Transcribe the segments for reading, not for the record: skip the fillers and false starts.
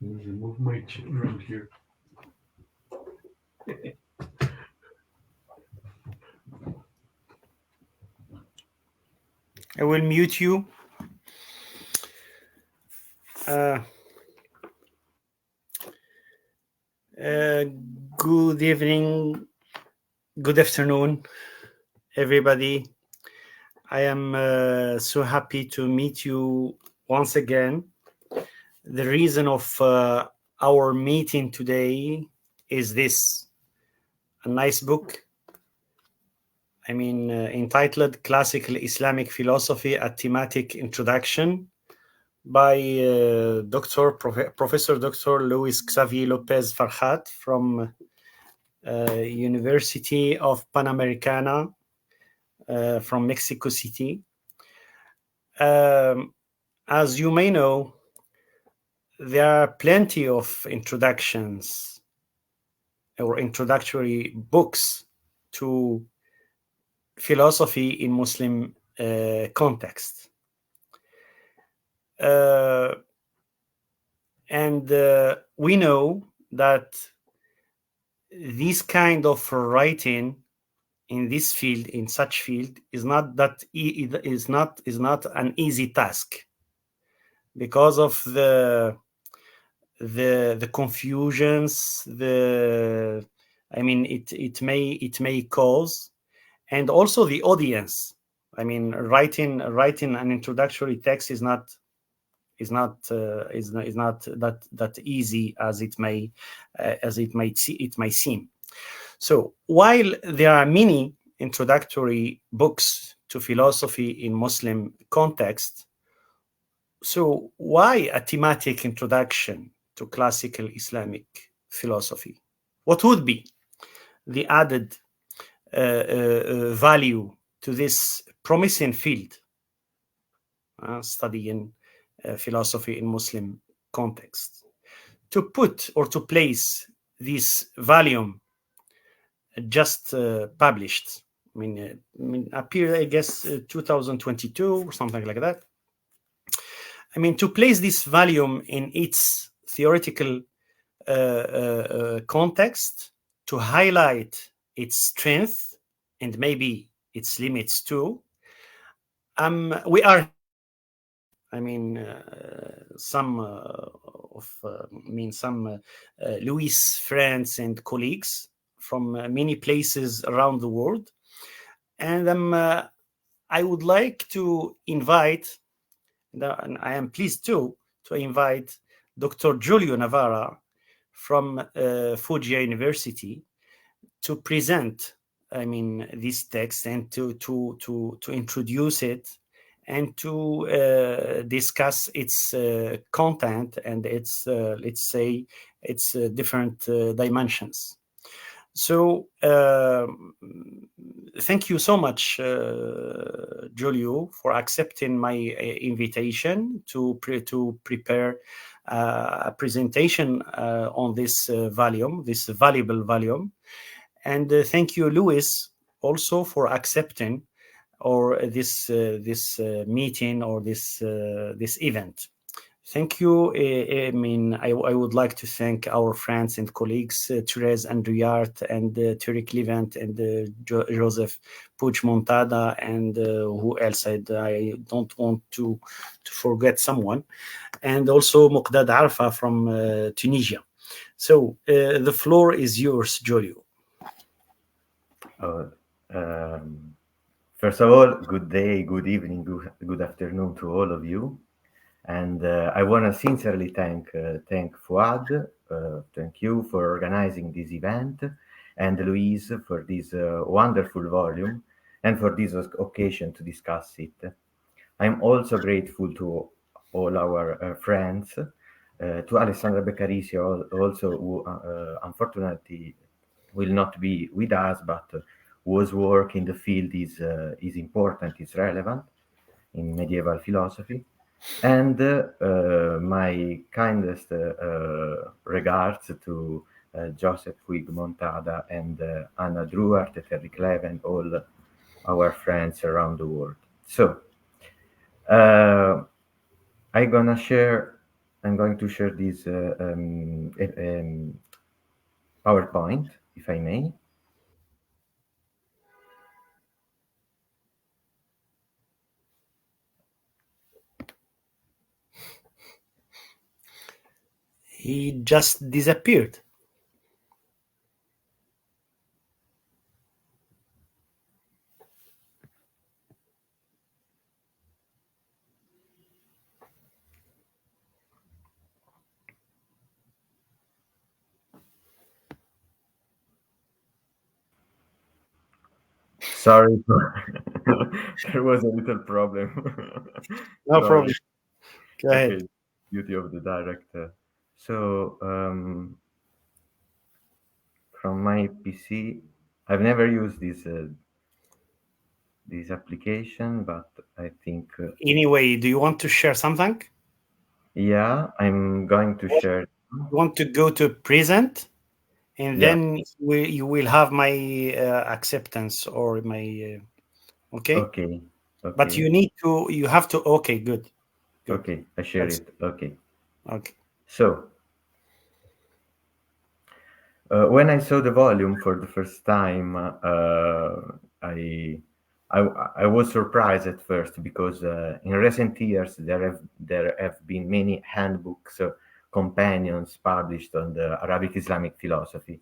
Move my chair around here. I will mute you. Good evening, good afternoon, everybody. I am so happy to meet you once again. The reason of our meeting today is this, a nice book, entitled Classical Islamic Philosophy, a Thematic Introduction by Professor Dr. Luis Xavier López-Farjeat from University of Panamericana from Mexico City. As you may know, there are plenty of introductions or introductory books to philosophy in Muslim context. And we know that this kind of writing in this field, in such field, is not an easy task because of the confusions it may cause, and also the audience. Writing an introductory text is not that easy as it may seem. So while there are many introductory books to philosophy in Muslim context, so why a thematic introduction to classical Islamic philosophy? What would be the added value to this promising field, studying philosophy in Muslim context? To put or to place this volume just published, appeared, I guess, 2022 or something like that. To place this volume in its theoretical context, to highlight its strength and maybe its limits too, we are some Louis friends and colleagues from many places around the world, and I would like to invite, and I am pleased to invite Dr. Giulio Navarra from Foggia University to present this text and to introduce it and to discuss its content and its let's say its different dimensions. So thank you so much, Giulio, for accepting my invitation to prepare a presentation on this volume, this valuable volume. And thank you, Louis, also for accepting this meeting or this event. Thank you. I would like to thank our friends and colleagues, Therese and Druart and Tariq Levant and Josep Puig Montada and who else? I don't want to forget someone. And also Muqdad Arfa from Tunisia. So the floor is yours, Giulio. First of all, good day, good evening, good afternoon to all of you. And I want to sincerely thank Fouad, thank you for organizing this event, and Louise for this wonderful volume and for this occasion to discuss it. I'm also grateful to all our friends, to Alessandra Beccaricio also, who unfortunately will not be with us, but whose work in the field is important, is relevant in medieval philosophy. And my kindest regards to Josep Puig Montada and Anna Druart, Tariq Levant, all our friends around the world. So I'm gonna share I'm going to share this PowerPoint, if I may. He just disappeared. Sorry, there was a little problem. No Sorry. problem. Go ahead. Okay, beauty of the director. So from my PC, I've never used this application, but I think Anyway, do you want to share something? yeah, I'm going to share. You want to go to present, and Yeah. then you will have my acceptance or my okay. Okay. But you have to. Okay, good. Okay, I share That's- it. Okay. Okay. So when I saw the volume for the first time, I was surprised at first because in recent years there have been many handbooks, companions published on the Arabic Islamic philosophy.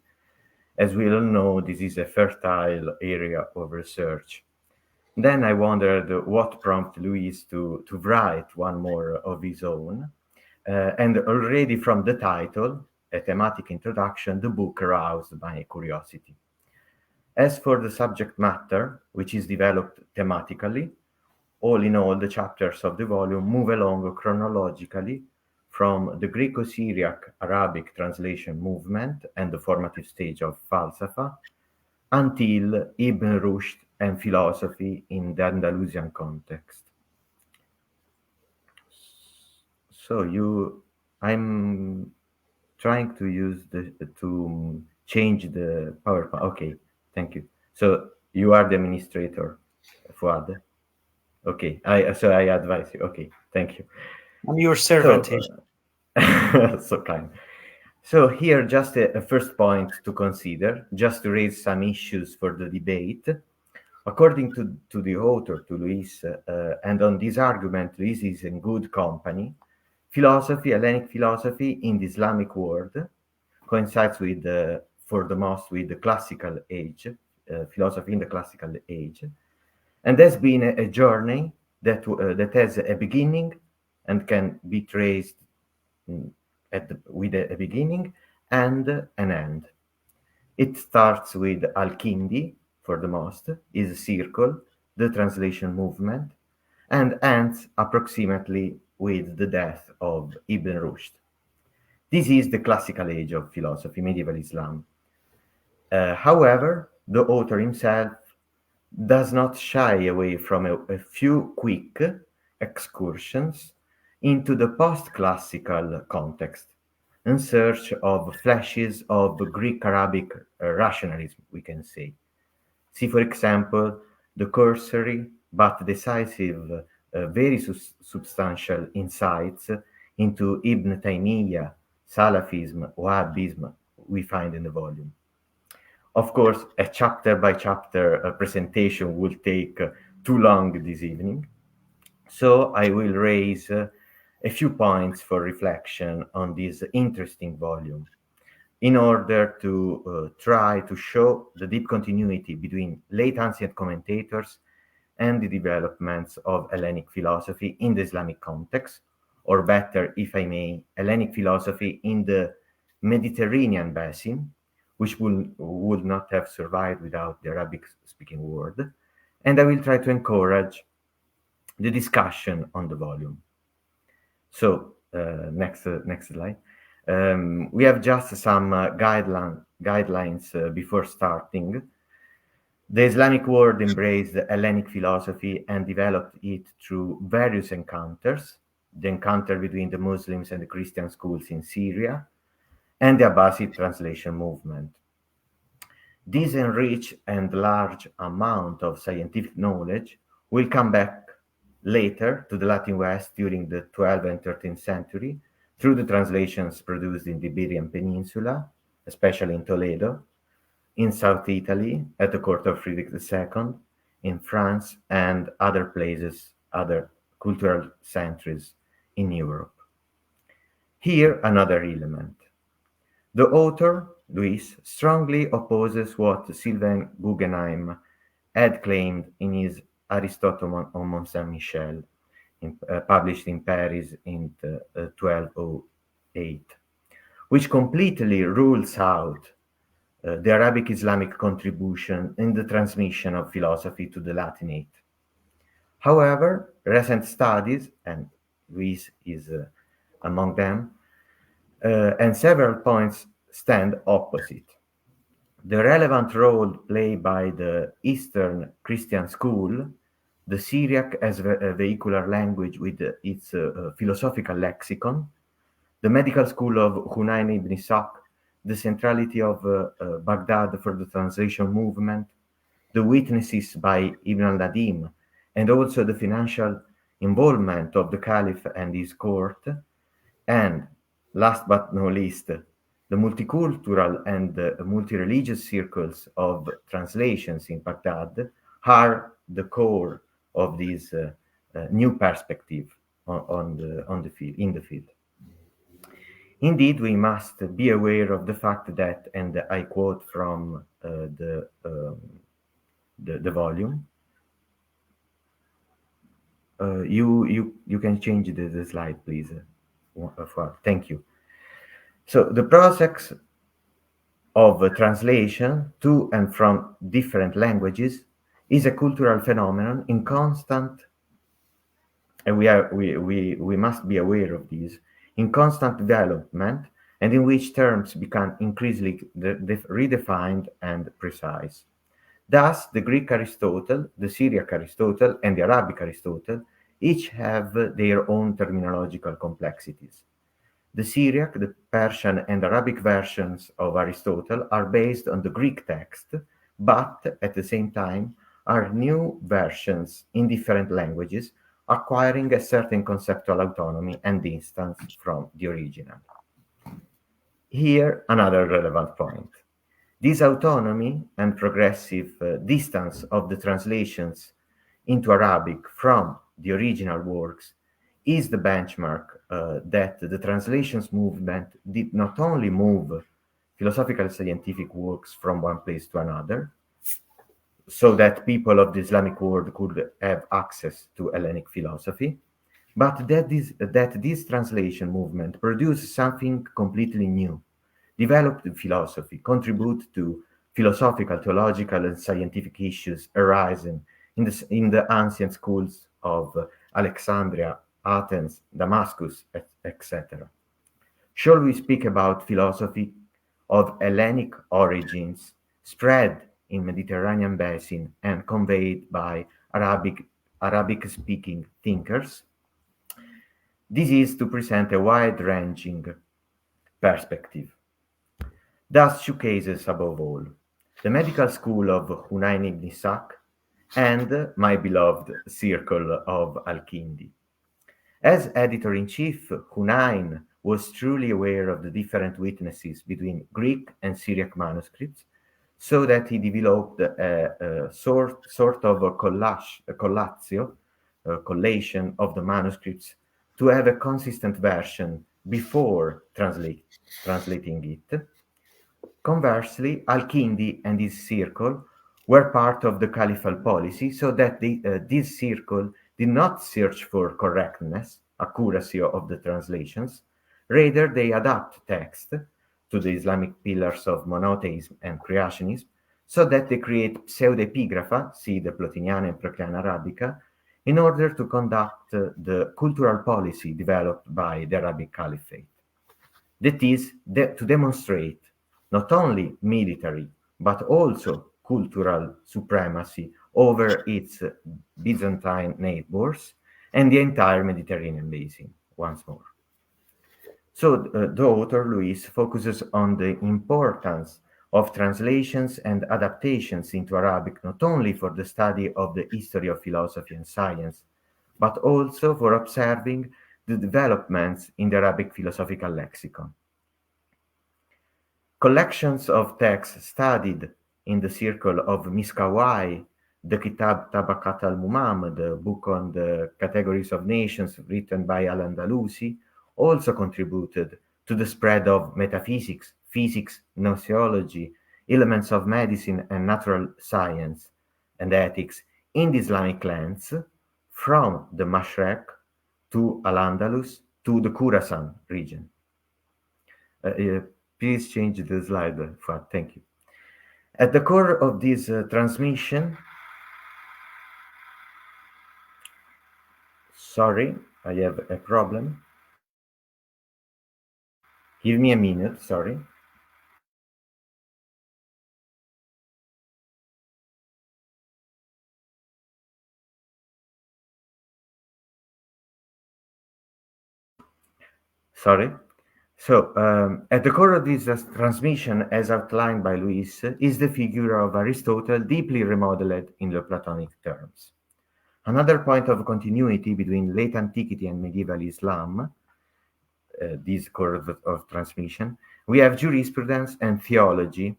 As we all know, this is a fertile area of research. Then I wondered what prompted Luis to write one more of his own. And already from the title, a thematic introduction, the book aroused my curiosity. As for the subject matter, which is developed thematically, all in all, the chapters of the volume move along chronologically from the Greco-Syriac Arabic translation movement and the formative stage of Falsafa until Ibn Rushd and philosophy in the Andalusian context. So I'm trying to use to change the PowerPoint. Okay, thank you. So you are the administrator, Fouad. Okay, I advise you. Okay, thank you. I'm your servant. So kind. So here, just a first point to consider, just to raise some issues for the debate. According to the author, to Luis, and on this argument, Luis is in good company. Philosophy, Hellenic philosophy in the Islamic world coincides with, for the most, with the classical age, philosophy in the classical age, and has been a journey that has a beginning and can be traced with a beginning and an end. It starts with Al-Kindi, for the most, is a circle, the translation movement, and ends approximately with the death of Ibn Rushd. This is the classical age of philosophy, medieval Islam. However, the author himself does not shy away from a few quick excursions into the post-classical context in search of flashes of Greek-Arabic rationalism, we can say. See, for example, the cursory but decisive, very substantial insights into Ibn Taymiyyah, Salafism, Wahhabism we find in the volume. Of course, a chapter-by-chapter presentation will take too long this evening, so I will raise a few points for reflection on this interesting volume in order to try to show the deep continuity between late ancient commentators and the developments of Hellenic philosophy in the Islamic context, or better, if I may, Hellenic philosophy in the Mediterranean basin, which would not have survived without the Arabic-speaking world, and I will try to encourage the discussion on the volume. So, next slide. We have just some guidelines before starting. The Islamic world embraced Hellenic philosophy and developed it through various encounters, the encounter between the Muslims and the Christian schools in Syria, and the Abbasid translation movement. This enriched and large amount of scientific knowledge will come back later to the Latin West during the 12th and 13th century through the translations produced in the Iberian Peninsula, especially in Toledo, in South Italy at the court of Friedrich II, in France, and other places, other cultural centers in Europe. Here, another element. The author, Luis, strongly opposes what Sylvain Guggenheim had claimed in his Aristotle on Mont Saint-Michel, published in Paris in 1208, which completely rules out the Arabic Islamic contribution in the transmission of philosophy to the Latinate. However, recent studies, and Luis is among them, and several points stand opposite. The relevant role played by the Eastern Christian school, the Syriac as a vehicular language with its philosophical lexicon, the medical school of Hunayn ibn Ishaq, the centrality of Baghdad for the translation movement, the witnesses by Ibn al-Nadim, and also the financial involvement of the Caliph and his court, and last but not least, the multicultural and multi-religious circles of translations in Baghdad are the core of this new perspective in the field. Indeed, we must be aware of the fact that, and I quote from the volume. You can change the slide, please. Thank you. So the process of translation to and from different languages is a cultural phenomenon in constant, and we must be aware of this, in constant development, and in which terms become increasingly redefined and precise. Thus, the Greek Aristotle, the Syriac Aristotle, and the Arabic Aristotle each have their own terminological complexities. The Syriac, the Persian, and Arabic versions of Aristotle are based on the Greek text, but at the same time are new versions in different languages, acquiring a certain conceptual autonomy and distance from the original. Here, another relevant point. This autonomy and progressive distance of the translations into Arabic from the original works is the benchmark that the translations movement did not only move philosophical scientific works from one place to another, so that people of the Islamic world could have access to Hellenic philosophy, but that this translation movement produced something completely new, developed philosophy, contribute to philosophical, theological, and scientific issues arising in the ancient schools of Alexandria, Athens, Damascus, etc. Shall we speak about philosophy of Hellenic origins spread in Mediterranean basin and conveyed by Arabic-speaking thinkers? This is to present a wide-ranging perspective. Thus, two cases above all, the medical school of Hunayn ibn Ishaq and my beloved circle of Al-Kindi. As editor-in-chief, Hunayn was truly aware of the different witnesses between Greek and Syriac manuscripts, so that he developed a sort of a collation of the manuscripts to have a consistent version before translating it. Conversely, Al-Kindi and his circle were part of the caliphal policy, so that this circle did not search for correctness, accuracy of the translations. Rather, they adapt text to the Islamic pillars of monotheism and creationism, so that they create pseudepigrapha, see the Plotiniana and Procleana Arabica, in order to conduct the cultural policy developed by the Arabic Caliphate. That is, to demonstrate not only military, but also cultural supremacy over its Byzantine neighbors and the entire Mediterranean basin, once more. So the author, Luis, focuses on the importance of translations and adaptations into Arabic, not only for the study of the history of philosophy and science, but also for observing the developments in the Arabic philosophical lexicon. Collections of texts studied in the circle of Miskawai, the Kitab Tabakat al-Mumam, the book on the categories of nations written by Al-Andalusi, also contributed to the spread of metaphysics, physics, gnoseology, elements of medicine and natural science and ethics in the Islamic lands, from the Mashrek to Al-Andalus to the Khorasan region. Please change the slide, Fouad. Thank you. At the core of this transmission, sorry, I have a problem. Give me a minute, sorry. Sorry. So, at the core of this transmission, as outlined by Luis, is the figure of Aristotle, deeply remodeled in the Platonic terms. Another point of continuity between late antiquity and medieval Islam, this core of transmission, we have jurisprudence and theology,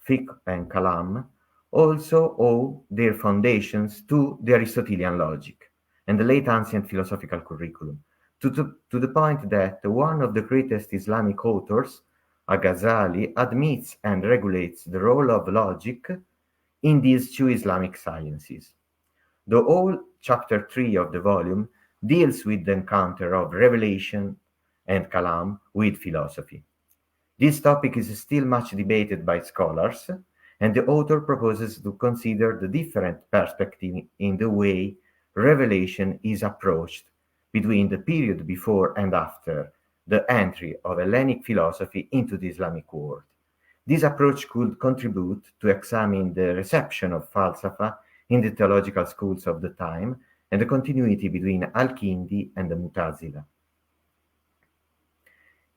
fiqh and kalam, also owe their foundations to the Aristotelian logic and the late ancient philosophical curriculum, to the point that one of the greatest Islamic authors, Al-Ghazali, admits and regulates the role of logic in these two Islamic sciences. The whole chapter 3 of the volume deals with the encounter of revelation and kalam with philosophy. This topic is still much debated by scholars, and the author proposes to consider the different perspective in the way revelation is approached between the period before and after the entry of Hellenic philosophy into the Islamic world. This approach could contribute to examine the reception of falsafa in the theological schools of the time and the continuity between Al-Kindi and the Mutazila.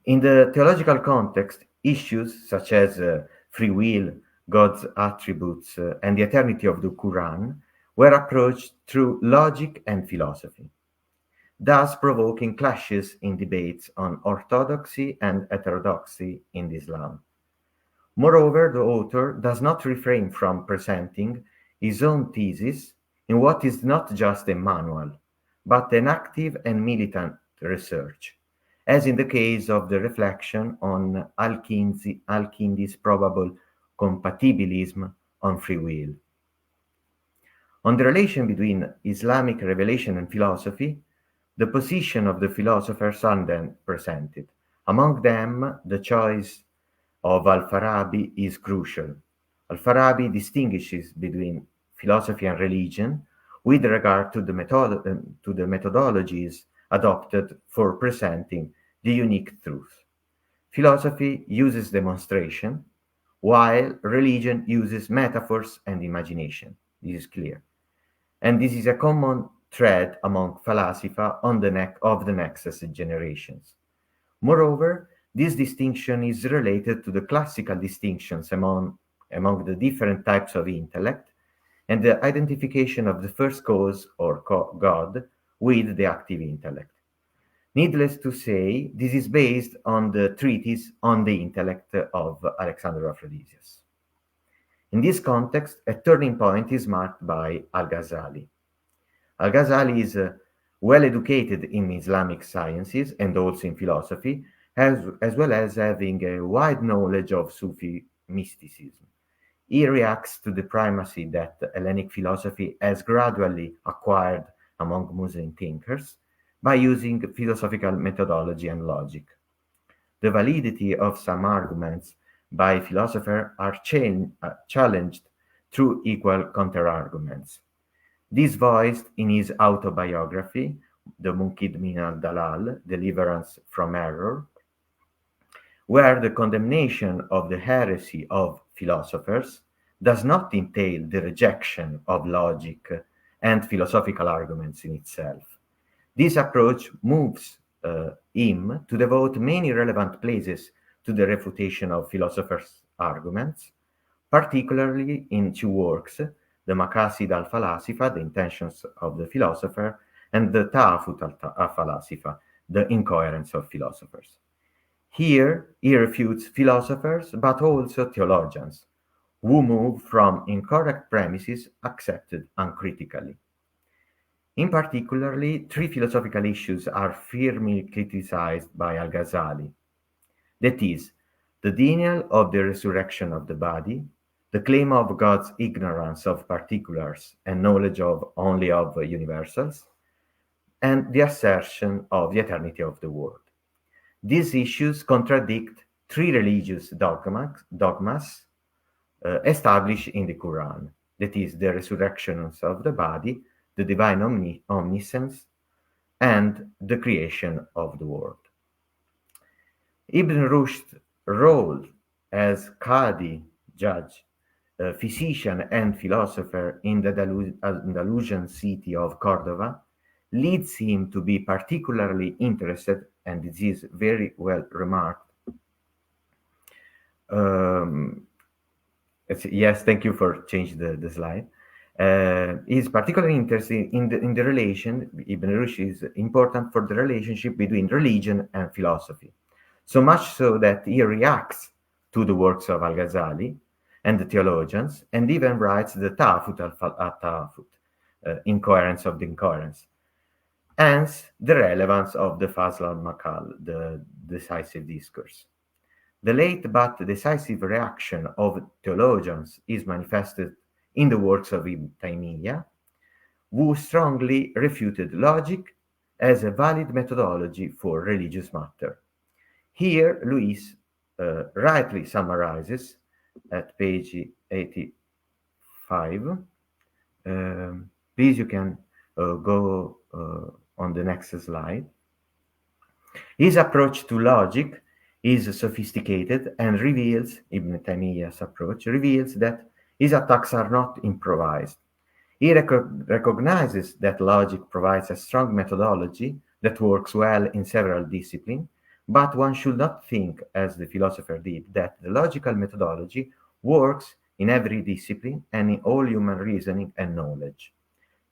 In the theological context, issues such as free will, God's attributes, and the eternity of the Quran were approached through logic and philosophy, thus provoking clashes in debates on orthodoxy and heterodoxy in Islam. Moreover, the author does not refrain from presenting his own thesis in what is not just a manual, but an active and militant research, as in the case of the reflection on Al-Kindi's probable compatibilism on free will. On the relation between Islamic revelation and philosophy, the position of the philosophers are then presented. Among them, the choice of Al-Farabi is crucial. Al-Farabi distinguishes between philosophy and religion with regard to the methodologies adopted for presenting the unique truth. Philosophy uses demonstration, while religion uses metaphors and imagination. This is clear. And this is a common thread among falasifa of the next generations. Moreover, this distinction is related to the classical distinctions among the different types of intellect and the identification of the first cause or God with the active intellect. Needless to say, this is based on the treatise on the intellect of Alexander of Rhodesius. In this context, a turning point is marked by Al-Ghazali. Al-Ghazali is well educated in Islamic sciences and also in philosophy, as well as having a wide knowledge of Sufi mysticism. He reacts to the primacy that Hellenic philosophy has gradually acquired among Muslim thinkers by using philosophical methodology and logic. The validity of some arguments by philosophers are challenged through equal counter-arguments. This voiced in his autobiography, The Munqidh min al-Dalal, Deliverance from Error, where the condemnation of the heresy of philosophers does not entail the rejection of logic and philosophical arguments in itself. This approach moves him to devote many relevant places to the refutation of philosophers' arguments, particularly in two works, the Maqasid al-Falasifa, the intentions of the philosopher, and the Ta'afut al-Falasifa, the incoherence of philosophers. Here, he refutes philosophers, but also theologians, who move from incorrect premises accepted uncritically. In particular, three philosophical issues are firmly criticized by Al-Ghazali. That is, the denial of the resurrection of the body, the claim of God's ignorance of particulars and knowledge of only of universals, and the assertion of the eternity of the world. These issues contradict three religious dogmas established in the Quran, that is, the resurrection of the body, the divine omniscience, and the creation of the world. Ibn Rushd's role as Qadi, judge, physician, and philosopher in the Andalusian city of Cordova leads him to be particularly interested, and this is very well remarked. Yes, thank you for changing the slide. Is particularly interested in the relation. Ibn Rushd is important for the relationship between religion and philosophy, so much so that he reacts to the works of Al-Ghazali and the theologians, and even writes the Ta'afut al-Ta'afut, incoherence of the incoherence. Hence, the relevance of the Fasl al-Maqal, the decisive discourse. The late but decisive reaction of theologians is manifested in the works of Ibn Taymiyyah, who strongly refuted logic as a valid methodology for religious matter. Here, Luis rightly summarizes at page 85. Please, you can go on the next slide. His approach to logic is sophisticated and reveals, Ibn Taymiyyah's approach reveals that his attacks are not improvised. He recognizes that logic provides a strong methodology that works well in several disciplines, but one should not think, as the philosopher did, that the logical methodology works in every discipline and in all human reasoning and knowledge.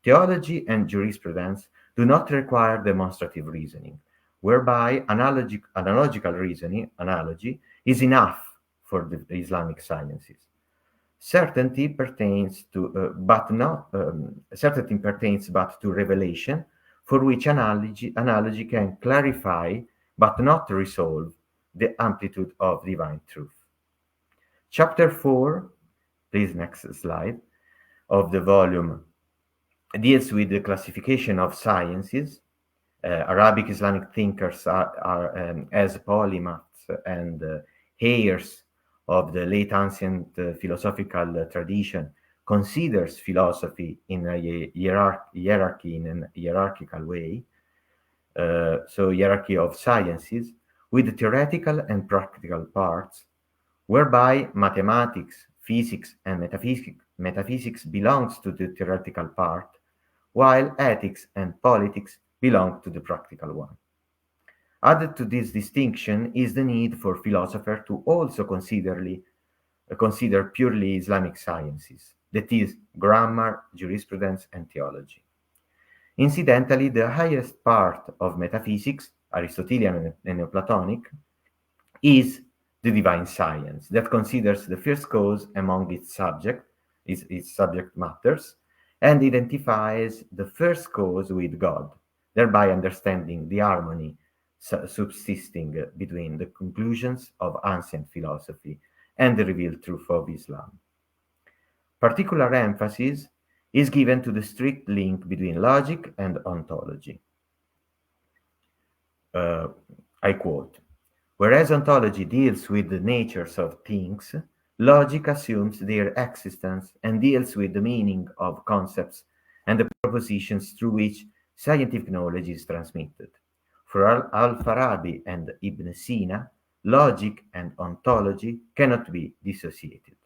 Theology and jurisprudence do not require demonstrative reasoning, whereby analogical reasoning, analogy, is enough for the Islamic sciences. Certainty pertains but to revelation, for which analogy can clarify but not resolve the amplitude of divine truth. Chapter 4, please next slide, of the volume deals with the classification of sciences. Arabic Islamic thinkers are as polymaths and heirs of the late ancient philosophical tradition, considers philosophy in a hierarchy, in a hierarchical way, so hierarchy of sciences, with the theoretical and practical parts, whereby mathematics, physics, and metaphysics belongs to the theoretical part, while ethics and politics belong to the practical one. Added to this distinction is the need for philosophers to also consider purely Islamic sciences, that is, grammar, jurisprudence, and theology. Incidentally, the highest part of metaphysics, Aristotelian and Neoplatonic, is the divine science that considers the first cause among its subject matters, and identifies the first cause with God, thereby understanding the harmony subsisting between the conclusions of ancient philosophy and the revealed truth of Islam. Particular emphasis is given to the strict link between logic and ontology. I quote, "Whereas ontology deals with the natures of things, logic assumes their existence and deals with the meaning of concepts and the propositions through which scientific knowledge is transmitted. For Al-Farabi and Ibn Sina, logic and ontology cannot be dissociated.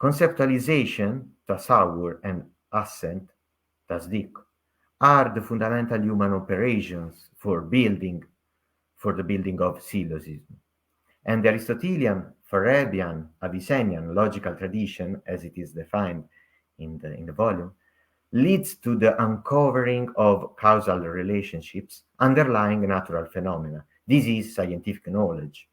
Conceptualization, tasawwur, and assent, tasdiq, are the fundamental human operations for the building of syllogism. And the Aristotelian, Farabian, Avicennian logical tradition, as it is defined in the volume, leads to the uncovering of causal relationships underlying natural phenomena. This is scientific knowledge.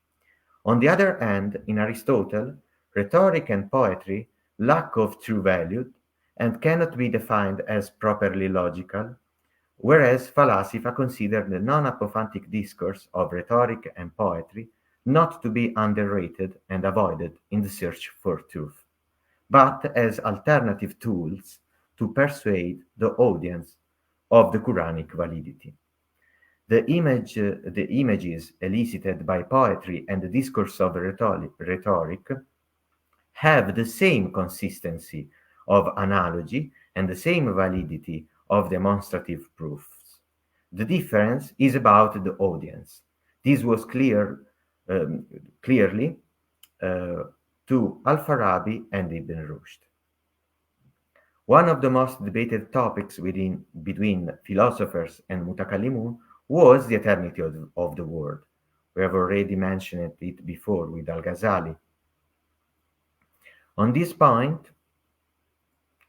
On the other hand, in Aristotle, rhetoric and poetry lack of true value and cannot be defined as properly logical, whereas Falasifa considered the non-apophantic discourse of rhetoric and poetry not to be underrated and avoided in the search for truth, but as alternative tools to persuade the audience of the Quranic validity. The images elicited by poetry and the discourse of rhetoric have the same consistency of analogy and the same validity of demonstrative proofs. The difference is about the audience. This was clearly to Al-Farabi and Ibn Rushd. One of the most debated topics between philosophers and mutakallimun was the eternity of the world. We have already mentioned it before with Al-Ghazali. On this point,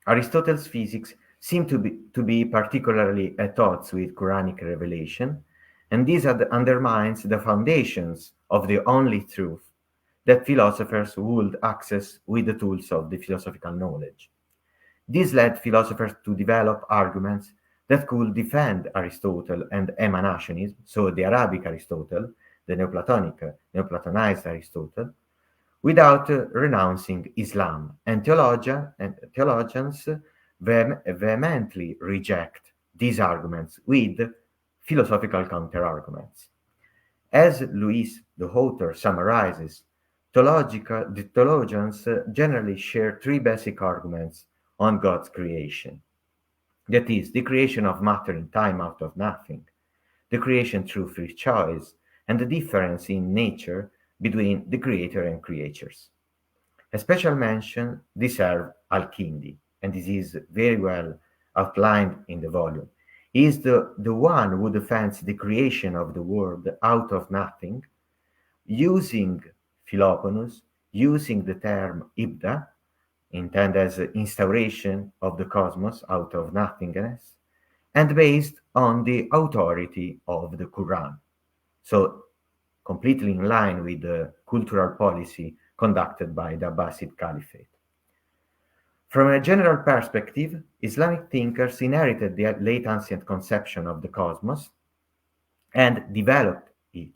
Aristotle's physics seem to be particularly at odds with Quranic revelation, and this undermines the foundations of the only truth that philosophers would access with the tools of the philosophical knowledge. This led philosophers to develop arguments that could defend Aristotle and emanationism, so the Arabic Aristotle, the Neoplatonized Aristotle, without renouncing Islam, and theologians vehemently reject these arguments with philosophical counterarguments. As Luis, the author, summarizes, the theologians generally share three basic arguments on God's creation. That is, the creation of matter in time out of nothing, the creation through free choice, and the difference in nature between the creator and creatures. A special mention deserves Al-Kindi, and this is very well outlined in the volume. He is the one who defends the creation of the world out of nothing, using Philoponus, using the term Ibda, intended as instauration of the cosmos out of nothingness, and based on the authority of the Quran. So completely in line with the cultural policy conducted by the Abbasid Caliphate. From a general perspective, Islamic thinkers inherited the late ancient conception of the cosmos and developed it.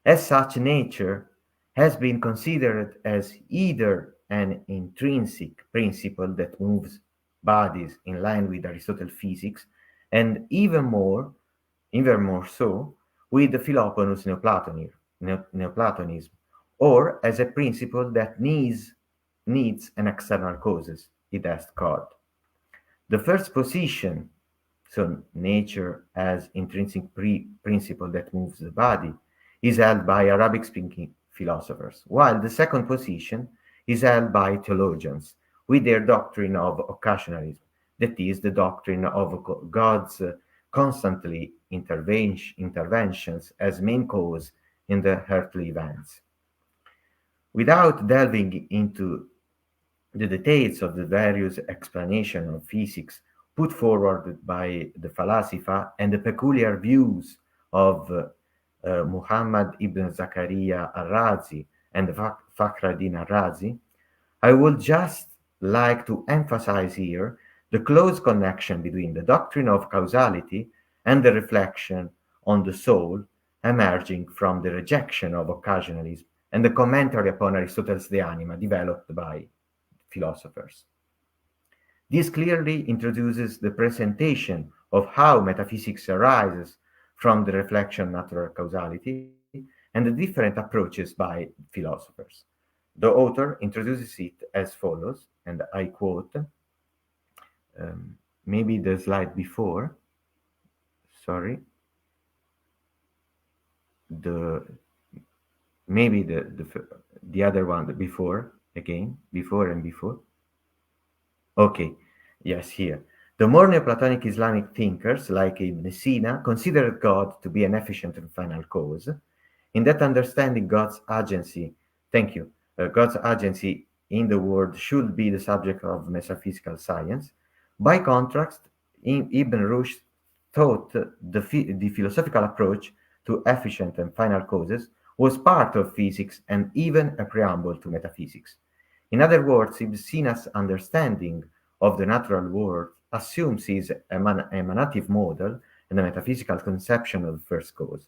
As such, nature has been considered as either an intrinsic principle that moves bodies in line with Aristotle's physics, and even more so, with the Philoponus Neoplatonism, or as a principle that needs an external causes, it has God. The first position, so nature as intrinsic principle that moves the body, is held by Arabic-speaking philosophers, while the second position is held by theologians with their doctrine of occasionalism, that is, the doctrine of God's constantly interventions as main cause in the earthly events. Without delving into the details of the various explanations of physics put forward by the Falasifa and the peculiar views of Muhammad ibn Zakaria al-Razi and Fakhreddin al-Razi, I would just like to emphasize here the close connection between the doctrine of causality and the reflection on the soul emerging from the rejection of occasionalism and the commentary upon Aristotle's De Anima developed by philosophers. This clearly introduces the presentation of how metaphysics arises from the reflection of natural causality and the different approaches by philosophers. The author introduces it as follows, and I quote, maybe the slide before, sorry, maybe the other one before, again, before and before. Okay, yes, here. The more Neoplatonic Islamic thinkers, like Ibn Sina, considered God to be an efficient and final cause. In that understanding, God's agency in the world should be the subject of metaphysical science, By contrast, Ibn Rushd thought the philosophical approach to efficient and final causes was part of physics and even a preamble to metaphysics. In other words, Ibn Sina's understanding of the natural world assumes his emanative model and a metaphysical conception of the first cause.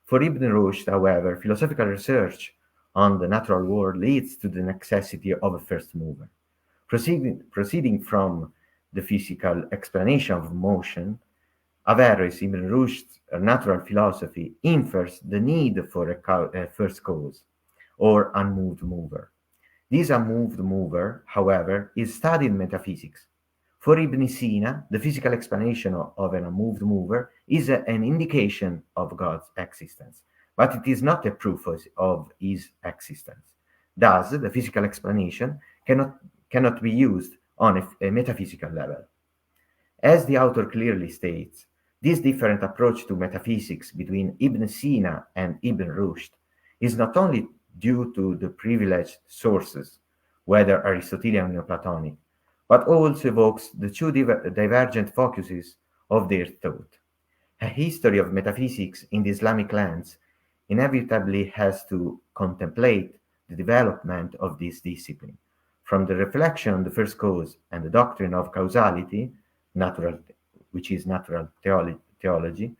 For Ibn Rushd, however, philosophical research on the natural world leads to the necessity of a first mover. Proceeding from the physical explanation of motion, Averroes, Ibn Rushd's natural philosophy infers the need for a first cause, or unmoved mover. This unmoved mover, however, is studied in metaphysics. For Ibn Sina, the physical explanation of an unmoved mover is an indication of God's existence, but it is not a proof of his existence. Thus, the physical explanation cannot be used on a metaphysical level. As the author clearly states, this different approach to metaphysics between Ibn Sina and Ibn Rushd is not only due to the privileged sources, whether Aristotelian or Neoplatonic, but also evokes the two divergent focuses of their thought. A history of metaphysics in the Islamic lens inevitably has to contemplate the development of this discipline, from the reflection on the first cause and the doctrine of causality, which is natural theology,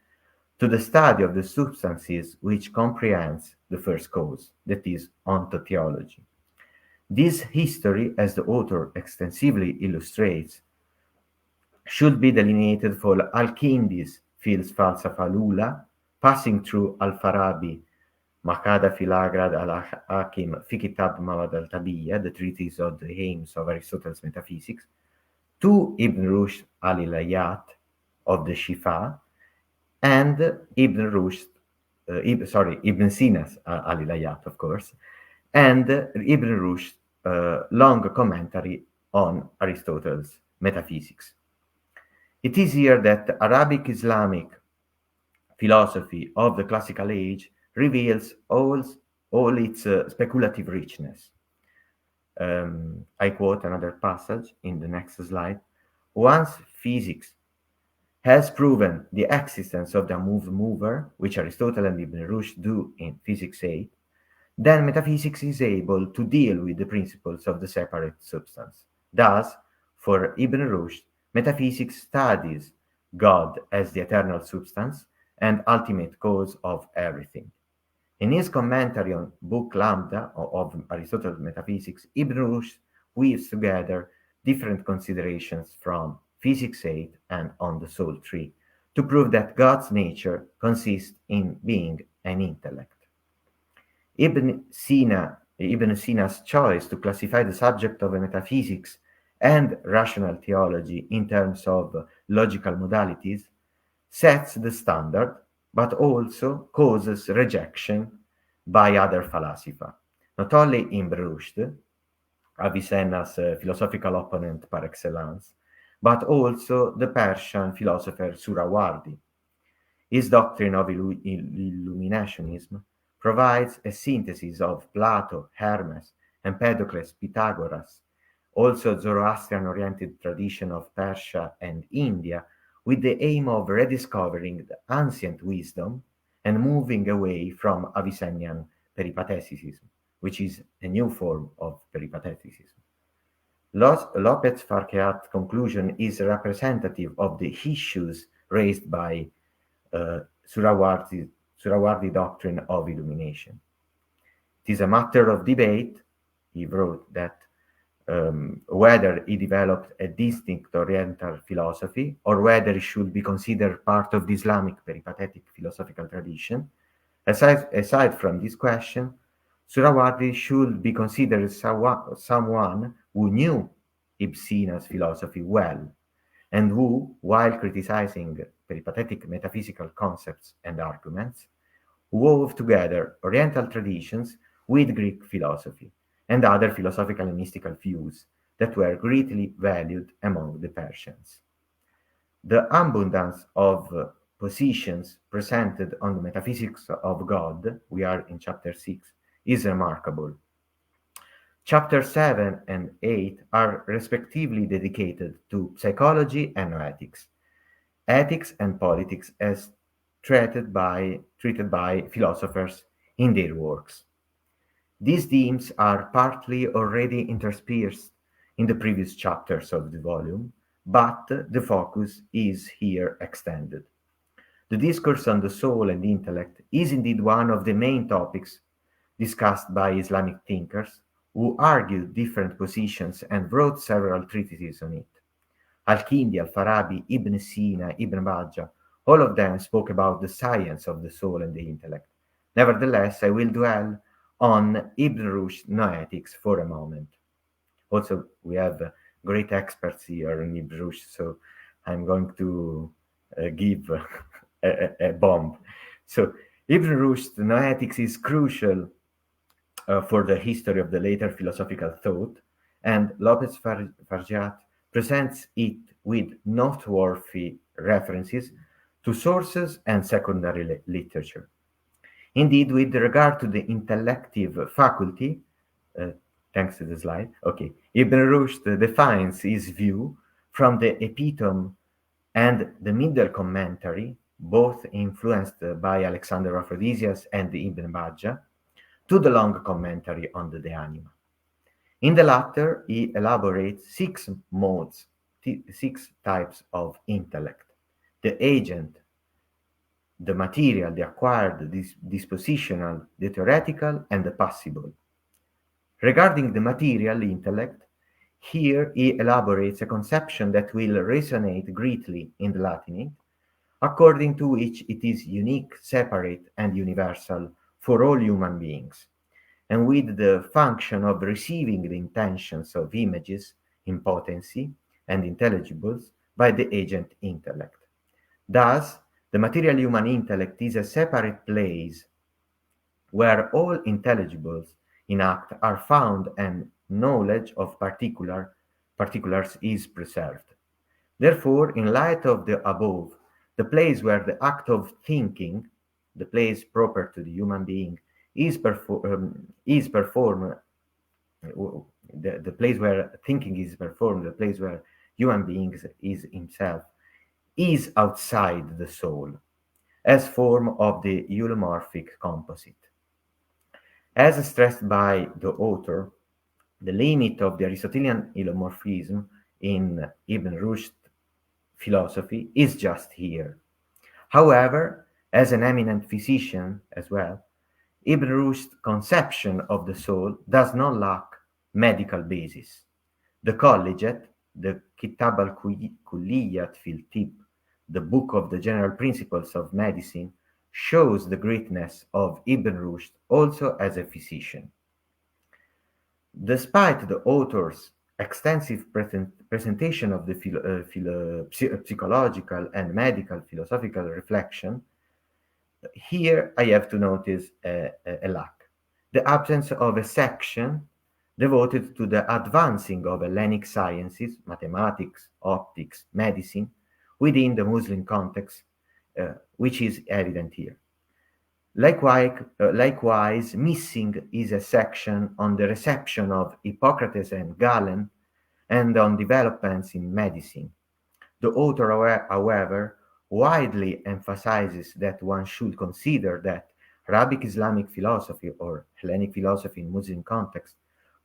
to the study of the substances which comprehends the first cause, that is, ontotheology. This history, as the author extensively illustrates, should be delineated for Al-Kindi's Falsafa Lula, passing through Al-Farabi, Maqada Filagrad al-Hakim fi Kitab Mawad al-Tabiyya, the treatise of the aims of Aristotle's metaphysics, to Ibn Rushd al-Ilayat of the Shifa, and Ibn Sina's al-Ilayat, of course, and Ibn Rushd's long commentary on Aristotle's metaphysics. It is here that Arabic Islamic philosophy of the classical age reveals all its speculative richness. I quote another passage in the next slide. Once physics has proven the existence of the unmoved mover, which Aristotle and Ibn Rushd do in Physics 8, then metaphysics is able to deal with the principles of the separate substance. Thus, for Ibn Rushd, metaphysics studies God as the eternal substance and ultimate cause of everything. In his commentary on Book Lambda of Aristotle's Metaphysics, Ibn Rushd weaves together different considerations from Physics 8 and On the Soul Tree to prove that God's nature consists in being an intellect. Ibn Sina's choice to classify the subject of metaphysics and rational theology in terms of logical modalities sets the standard, but also causes rejection by other falasifa. Not only Ibn Rushd, Avicenna's philosophical opponent par excellence, but also the Persian philosopher Surawardi. His doctrine of illuminationism provides a synthesis of Plato, Hermes, Empedocles, Pythagoras, also Zoroastrian-oriented tradition of Persia and India, with the aim of rediscovering the ancient wisdom and moving away from Avicennian peripatheticism, which is a new form of peripatheticism. López-Farjeat's conclusion is representative of the issues raised by Surawardi doctrine of illumination. It is a matter of debate, he wrote, that whether he developed a distinct Oriental philosophy or whether it should be considered part of the Islamic peripatetic philosophical tradition. Aside from this question, Surawardi should be considered someone who knew Ibn Sina's philosophy well, and who, while criticizing peripatetic metaphysical concepts and arguments, wove together Oriental traditions with Greek philosophy and other philosophical and mystical views that were greatly valued among the Persians. The abundance of positions presented on the metaphysics of God, we are in chapter 6, is remarkable. Chapter 7 and 8 are respectively dedicated to psychology and noetics, ethics and politics as treated by philosophers in their works. These themes are partly already interspersed in the previous chapters of the volume, but the focus is here extended. The discourse on the soul and intellect is indeed one of the main topics discussed by Islamic thinkers who argued different positions and wrote several treatises on it. Al-Kindi, Al-Farabi, Ibn Sina, Ibn Bajjah, all of them spoke about the science of the soul and the intellect. Nevertheless, I will dwell on Ibn Rushd's noetics for a moment. Also, we have great experts here in Ibn Rushd, so I'm going to give a bomb. So, Ibn Rushd's noetics is crucial for the history of the later philosophical thought, and López-Farjeat presents it with noteworthy references to sources and secondary literature. Indeed, with regard to the intellective faculty, thanks to the slide, okay, Ibn Rushd defines his view from the epitome and the middle commentary, both influenced by Alexander of Rhodesias and Ibn Bajjah, to the long commentary on the De Anima. In the latter, he elaborates 6 modes, 6 types of intellect: the agent, the material, the acquired, the dispositional, the theoretical, and the passible. Regarding the material intellect, here he elaborates a conception that will resonate greatly in the Latinate, according to which it is unique, separate, and universal for all human beings, and with the function of receiving the intentions of images in potency and intelligibles by the agent intellect. Thus, the material human intellect is a separate place where all intelligibles in act are found and knowledge of particulars is preserved. Therefore, in light of the above, the place where the act of thinking, the place proper to the human being, is performed, the place where thinking is performed, the place where human being is himself, is outside the soul, as form of the eulomorphic composite. As stressed by the author, the limit of the Aristotelian eulomorphism in Ibn Rushd's philosophy is just here. However, as an eminent physician as well, Ibn Rushd's conception of the soul does not lack medical basis. The Collegiate, the Kitab al-Kulliyat fil Tib, the Book of the General Principles of Medicine, shows the greatness of Ibn Rushd also as a physician. Despite the author's extensive presentation of the psychological and medical philosophical reflection, here I have to notice a lack: the absence of a section devoted to the advancing of Hellenic sciences, mathematics, optics, medicine, within the Muslim context, which is evident here. Likewise, missing is a section on the reception of Hippocrates and Galen and on developments in medicine. The author, however, widely emphasizes that one should consider that Arabic Islamic philosophy or Hellenic philosophy in Muslim context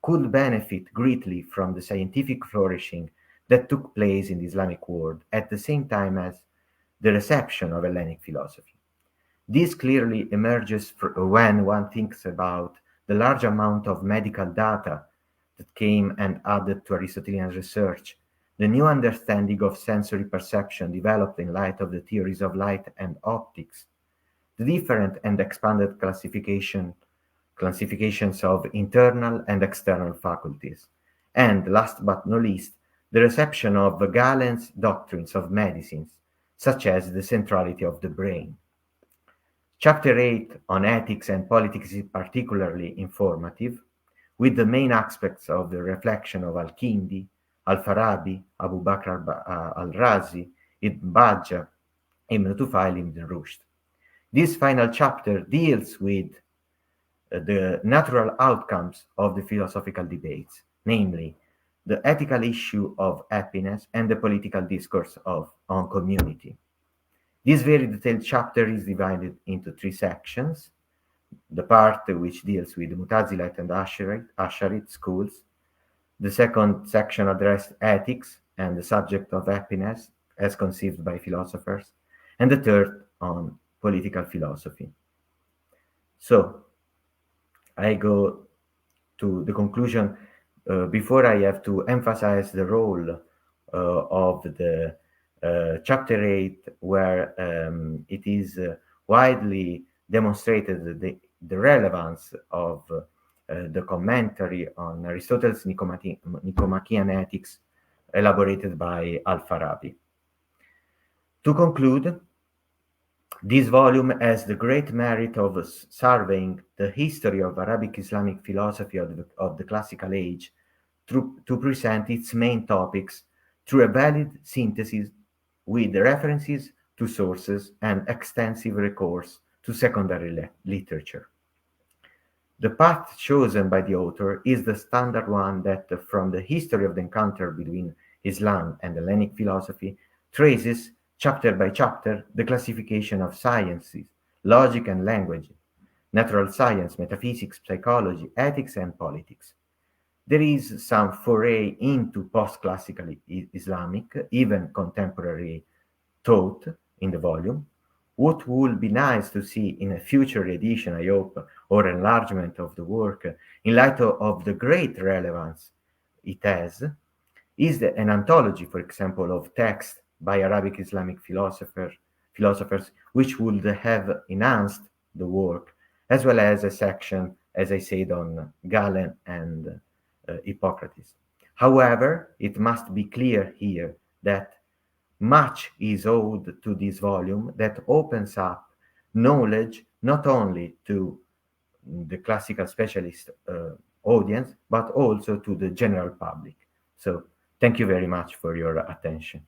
could benefit greatly from the scientific flourishing that took place in the Islamic world at the same time as the reception of Hellenic philosophy. This clearly emerges when one thinks about the large amount of medical data that came and added to Aristotelian research, the new understanding of sensory perception developed in light of the theories of light and optics, the different and expanded classifications of internal and external faculties, and last but not least, the reception of Galen's doctrines of medicines, such as the centrality of the brain. Chapter 8 on ethics and politics is particularly informative, with the main aspects of the reflection of Al-Kindi, Al-Farabi, Abu Bakr al-Razi, Ibn Bajjah, Ibn Tufail, Ibn Rushd. This final chapter deals with the natural outcomes of the philosophical debates, namely the ethical issue of happiness and the political discourse on community. This very detailed chapter is divided into 3 sections: the part which deals with Mutazilite and Asharite schools, the second section addressed ethics and the subject of happiness as conceived by philosophers, and the third on political philosophy. So I go to the conclusion. Before I have to emphasize the role of the chapter 8, where it is widely demonstrated the relevance of the commentary on Aristotle's Nicomachean Ethics elaborated by Al-Farabi. To conclude, this volume has the great merit of surveying the history of Arabic Islamic philosophy of the classical age to present its main topics through a valid synthesis with references to sources and extensive recourse to secondary literature. The path chosen by the author is the standard one that, from the history of the encounter between Islam and Hellenic philosophy, traces, chapter by chapter, the classification of sciences, logic and language, natural science, metaphysics, psychology, ethics, and politics. There is some foray into post-classical Islamic, even contemporary thought in the volume. What would be nice to see in a future edition, I hope, or enlargement of the work, in light of the great relevance it has, is an anthology, for example, of texts by Arabic Islamic philosophers, which would have enhanced the work, as well as a section, as I said, on Galen and Hippocrates. However, it must be clear here that much is owed to this volume that opens up knowledge not only to the classical specialist audience, but also to the general public. So thank you very much for your attention.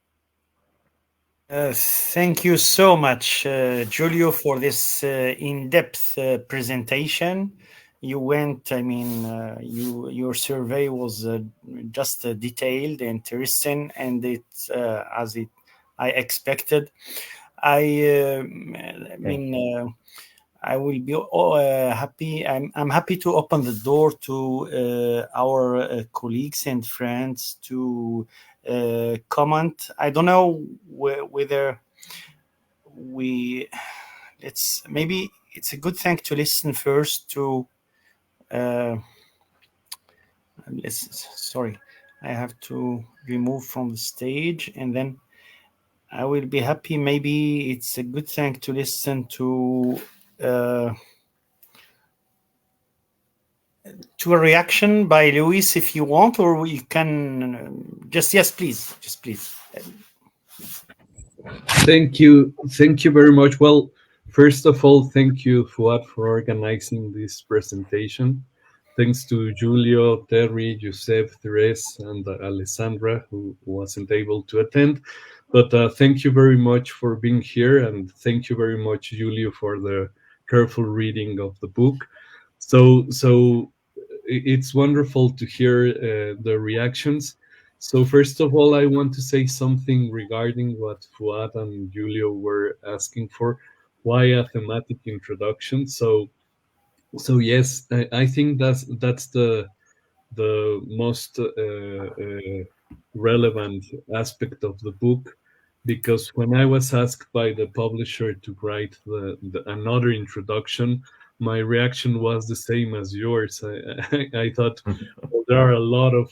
Thank you so much, Giulio, for this in-depth presentation. You went, your survey was just detailed, interesting, and it's I expected. I will be happy. I'm happy to open the door to our colleagues and friends to comment. I don't know whether maybe it's a good thing to listen first to. Sorry, I have to remove from the stage, and then I will be happy. Maybe it's a good thing to listen to a reaction by Luis if you want, or we can just please. Thank you very much. Well, first of all, thank you, Fouad, for organizing this presentation. Thanks to Giulio, Terry, Josep, Therese, and Alessandra, who wasn't able to attend. But thank you very much for being here, and thank you very much, Giulio, for the careful reading of the book. So it's wonderful to hear the reactions. So first of all, I want to say something regarding what Fouad and Giulio were asking for. Why a thematic introduction? So yes, I think that's the most relevant aspect of the book, because when I was asked by the publisher to write another introduction, my reaction was the same as yours. I thought, well, there are a lot of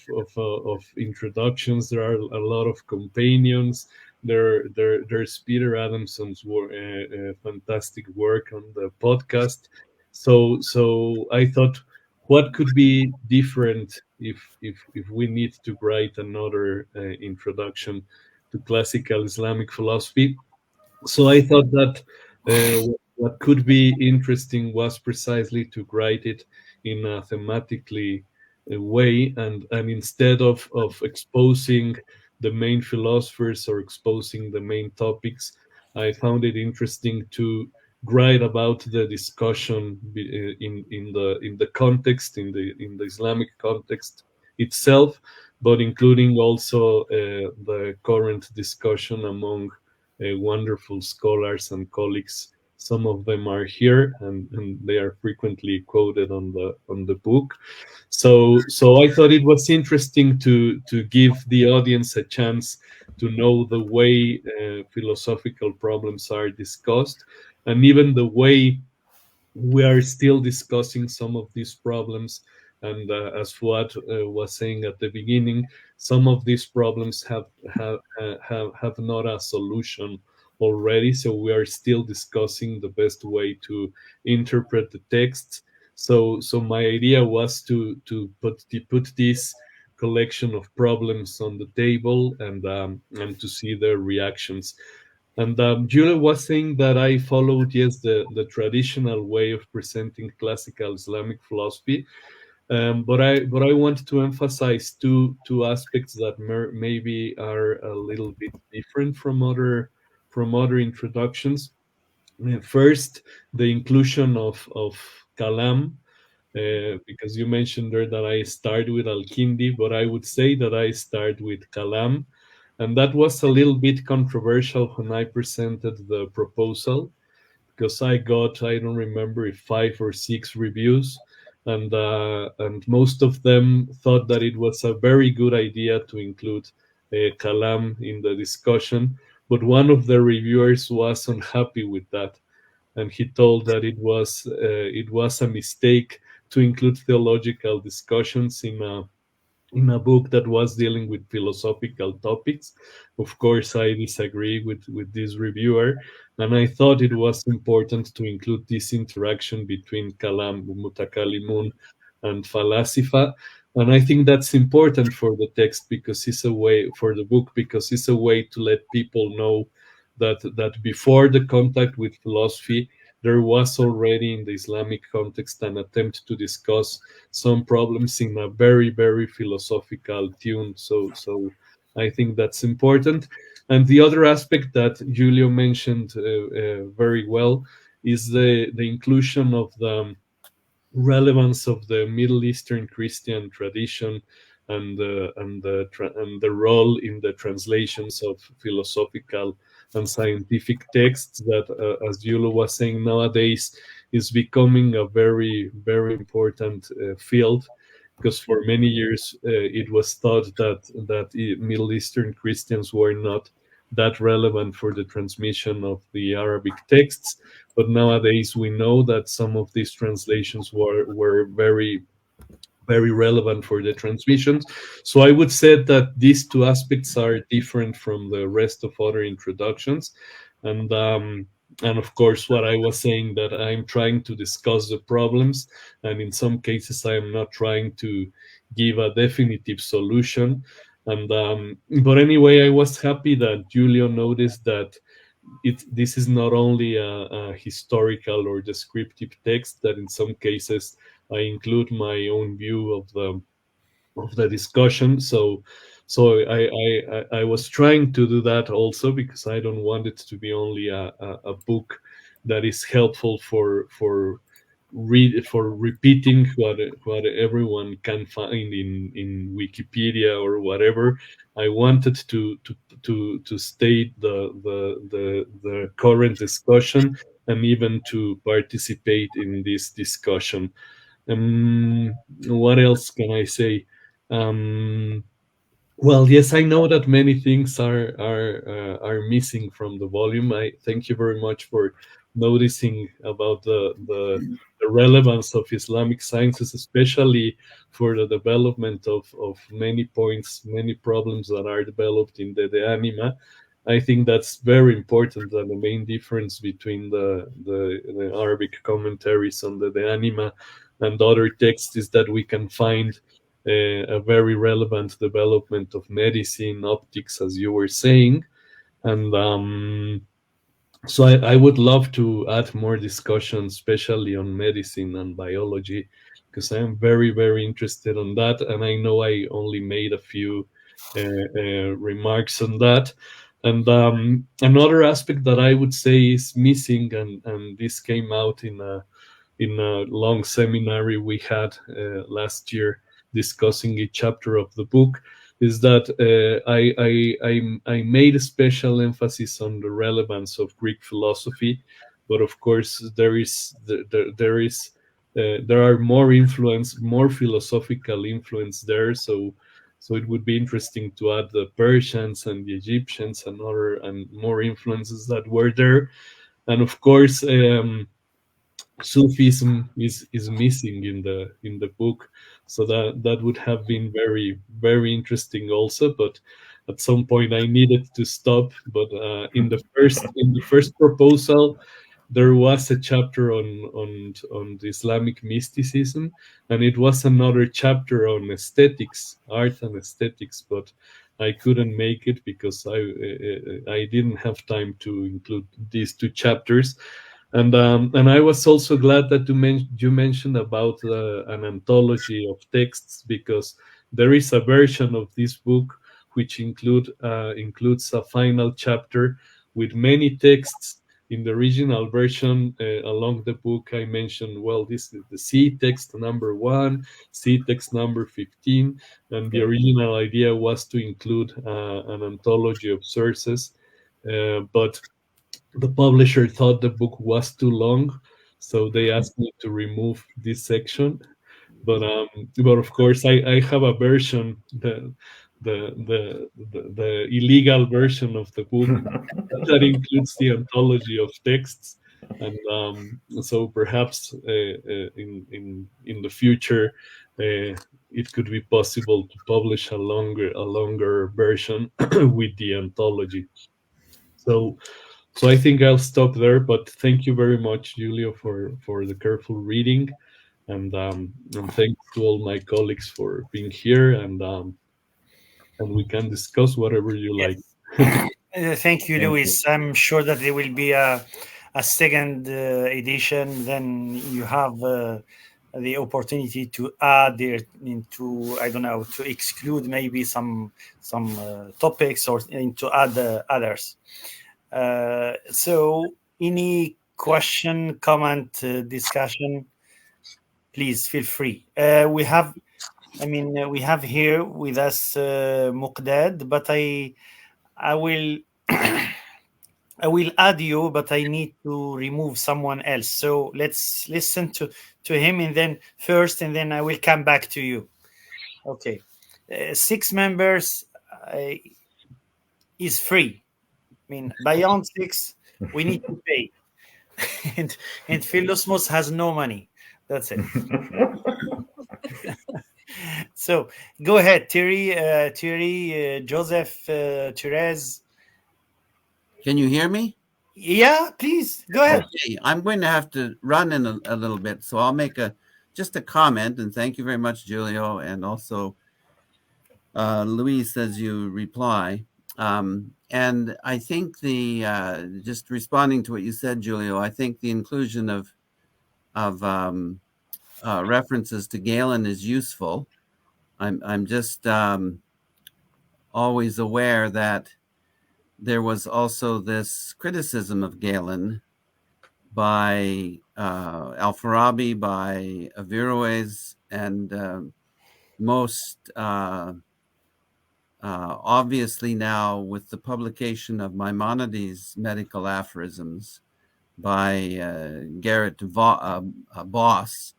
introductions, there are a lot of companions. There's Peter Adamson's fantastic work on the podcast. So I thought, what could be different if we need to write another introduction to classical Islamic philosophy? So I thought that what could be interesting was precisely to write it in a thematically way, and instead of exposing the main philosophers or exposing the main topics, I found it interesting to write about the discussion in the context, in the Islamic context itself, but including also the current discussion among wonderful scholars and colleagues. Some of them are here, and they are frequently quoted on the book. So I thought it was interesting to give the audience a chance to know the way philosophical problems are discussed, and even the way we are still discussing some of these problems. And as Fuad was saying at the beginning, some of these problems have not a solution already. So we are still discussing the best way to interpret the texts. So my idea was to put this collection of problems on the table, and to see their reactions. And Giulio was saying that I followed, yes, the traditional way of presenting classical Islamic philosophy, but I want to emphasize two aspects that maybe are a little bit different from other introductions. First, the inclusion of kalam, because you mentioned there that I start with al-Kindi, but I would say that I start with kalam, and that was a little bit controversial when I presented the proposal, because I got, I don't remember if 5 or 6 reviews, and most of them thought that it was a very good idea to include kalam in the discussion, but one of the reviewers was unhappy with that, and he told that it was a mistake to include theological discussions in a book that was dealing with philosophical topics. Of course, I disagree with this reviewer, and I thought it was important to include this interaction between kalam, mutakalimun, and falasifa. And I think that's important for the text, because it's a way for the book, because it's a way to let people know that before the contact with philosophy, there was already in the Islamic context an attempt to discuss some problems in a very, very philosophical tune. So I think that's important. And the other aspect that Giulio mentioned very well is the inclusion of the relevance of the Middle Eastern Christian tradition, and the role in the translations of philosophical and scientific texts that, as Giulio was saying, nowadays is becoming a very, very important field, because for many years it was thought that Middle Eastern Christians were not that relevant for the transmission of the Arabic texts, but nowadays we know that some of these translations were very, very relevant for the transmissions. So I would say that these two aspects are different from the rest of other introductions, and and of course, what I was saying, that I'm trying to discuss the problems, and in some cases I am not trying to give a definitive solution. And but anyway, I was happy that Giulio noticed that this is not only a historical or descriptive text, that in some cases I include my own view of the discussion. So I was trying to do that also, because I don't want it to be only a book that is helpful for repeating what everyone can find in Wikipedia or whatever. I wanted to state the current discussion, and even to participate in this discussion. What else can I say? Um, well, yes, I know that many things are missing from the volume. I thank you very much for noticing about the relevance of Islamic sciences, especially for the development of many points, many problems that are developed in the De Anima. I think that's very important. That the main difference between the Arabic commentaries on the De Anima and other texts is that we can find a very relevant development of medicine, optics, as you were saying. And so I would love to add more discussion, especially on medicine and biology, because I am very, very interested on that. And I know I only made a few remarks on that. And another aspect that I would say is missing, and this came out in a long seminary we had last year discussing each chapter of the book, is that I made a special emphasis on the relevance of Greek philosophy, but of course there are more philosophical influence there. So it would be interesting to add the Persians and the Egyptians and other and more influences that were there, and of course. Sufism is missing in the book, so that would have been very interesting also. But at some point, I needed to stop. But in the first proposal, there was a chapter on the Islamic mysticism, and it was another chapter on aesthetics, art and aesthetics. But I couldn't make it because I didn't have time to include these two chapters. And I was also glad that you mentioned about an anthology of texts, because there is a version of this book which includes a final chapter with many texts. In the original version, along the book, I mentioned, well, this is the C text number 1, C text number 15, and the original idea was to include an anthology of sources, but the publisher thought the book was too long, so they asked me to remove this section. But of course, I have a version, the illegal version of the book that includes the anthology of texts, and so perhaps in the future it could be possible to publish a longer version with the anthology. So so I think I'll stop there. But thank you very much, Giulio, for the careful reading, and thanks to all my colleagues for being here, and we can discuss whatever you Yes. like. Thank you, Thank Luis. I'm sure that there will be a second edition. Then you have the opportunity to add there into, I don't know, to exclude maybe some topics or into add others. So any question, comment, discussion, please feel free. We have here with us Muqdad, but I will I will add you, but I need to remove someone else. So let's listen to him, and then first, and then I will come back to you. Okay, 6 members is free. I mean, beyond 6, we need to pay, and Philosmos has no money. That's it. So go ahead, Thierry, Joseph, Therese. Can you hear me? Yeah, please go ahead. Okay, I'm going to have to run in a little bit, so I'll make just a comment, and thank you very much, Giulio, and also Luis as you reply. And I think just responding to what you said, Giulio, I think the inclusion of references to Galen is useful. I'm just always aware that there was also this criticism of Galen by Al-Farabi, by Averroes, and most obviously now with the publication of Maimonides' medical aphorisms by Garrett Boss,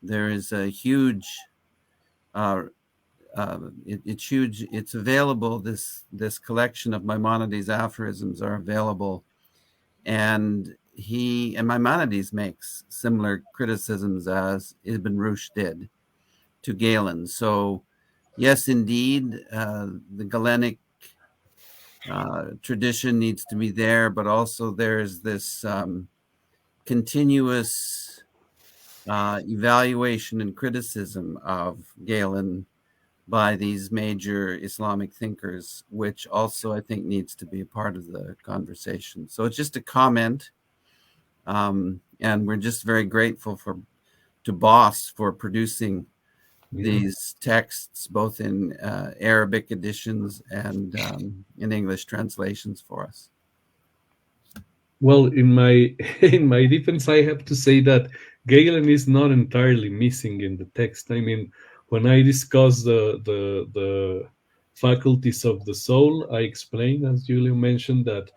there is a huge it's huge. It's available. This collection of Maimonides' aphorisms are available, and Maimonides makes similar criticisms as Ibn Rushd did to Galen. So, yes, indeed, the Galenic tradition needs to be there, but also there's this continuous evaluation and criticism of Galen by these major Islamic thinkers, which also I think needs to be a part of the conversation. So it's just a comment, and we're just very grateful to Boss for producing these texts, both in Arabic editions and in English translations for us. Well, in my in my defense, I have to say that Galen is not entirely missing in the text. I mean, when I discuss the faculties of the soul, I explain, as Giulio mentioned, that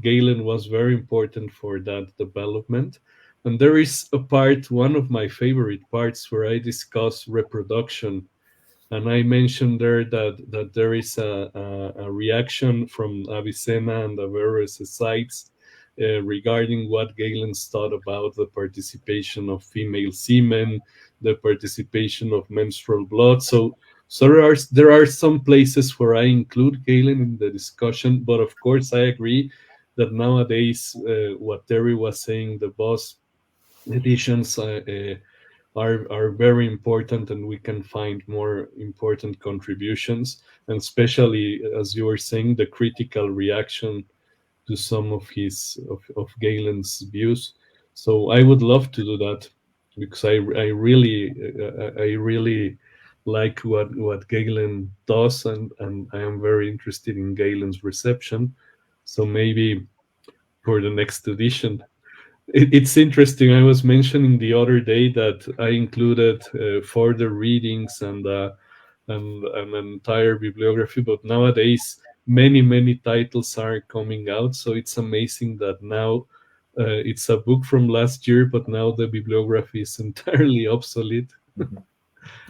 Galen was very important for that development. And there is a part, one of my favorite parts, where I discuss reproduction, and I mentioned there that there is a reaction from Avicenna and Averroes' sites regarding what Galen thought about the participation of female semen, the participation of menstrual blood. So there are some places where I include Galen in the discussion, but of course I agree that nowadays what Terry was saying, the boss editions are very important, and we can find more important contributions, and especially, as you were saying, the critical reaction to some of Galen's views. So I would love to do that, because I really like what Galen does, and I am very interested in Galen's reception. So maybe for the next edition. It's interesting. I was mentioning the other day that I included further readings and an entire bibliography, but nowadays many titles are coming out. So it's amazing that now it's a book from last year, but now the bibliography is entirely obsolete.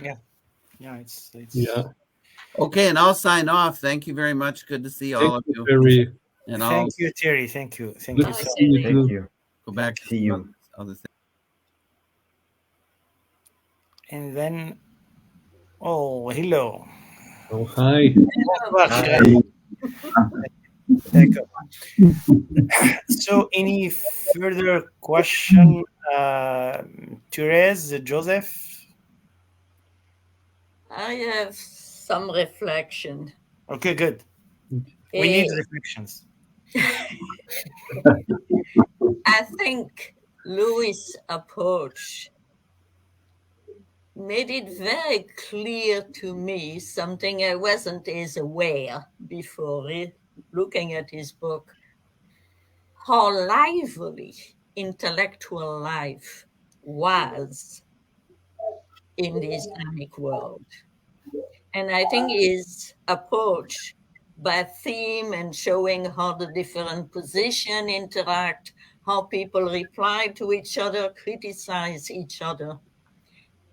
Yeah, it's Yeah. Okay, and I'll sign off. Thank you very much. Good to see all of you. Very And I'll Thank you, Terry. Thank you. good to see you Thank too. you. go back to See you. other things. And then, oh, hello. Oh, hi. Hi. Thank you. So, any further question, Therese, Joseph? I have some reflection. Okay, good. We need reflections. I think Louis' approach made it very clear to me, something I wasn't as aware before looking at his book, how lively intellectual life was in the Islamic world. And I think his approach by theme and showing how the different positions interact, how people reply to each other, criticize each other,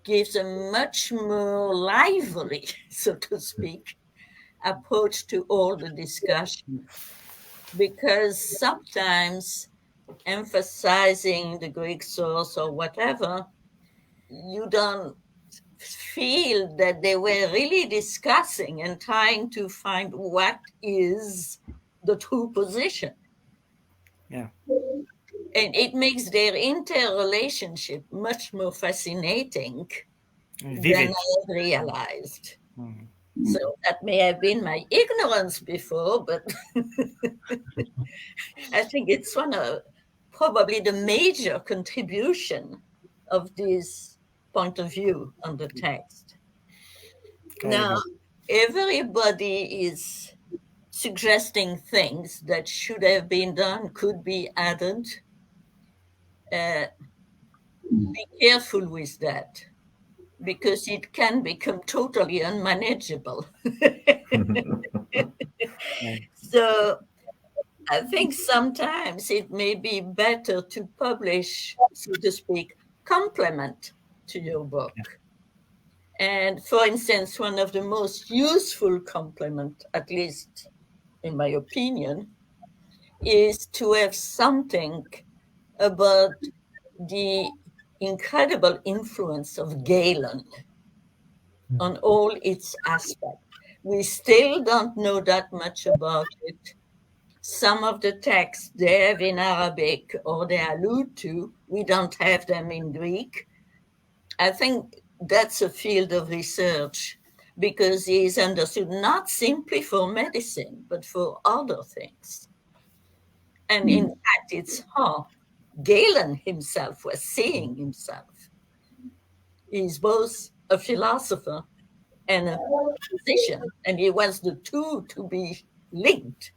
gives a much more lively, so to speak, approach to all the discussion. Because sometimes emphasizing the Greek source or whatever, you don't feel that they were really discussing and trying to find what is the true position. Yeah. And it makes their interrelationship much more fascinating Vivid. than I realized. Mhm. So that may have been my ignorance before, but I think it's one of probably the major contribution of this point of view on the text. Now, everybody is suggesting things that should have been done, could be added. Be careful with that, because it can become totally unmanageable. So I think sometimes it may be better to publish, so to speak, complement to your book. And for instance, one of the most useful complement, at least in my opinion, is to have something about the incredible influence of Galen on all its aspects. We still don't know that much about it. Some of the texts they have in Arabic or they allude to, we don't have them in Greek. I think that's a field of research, because he is understood not simply for medicine, but for other things. And in fact, it's how Galen himself was seeing himself. He's both a philosopher and a physician, and he wants the two to be linked.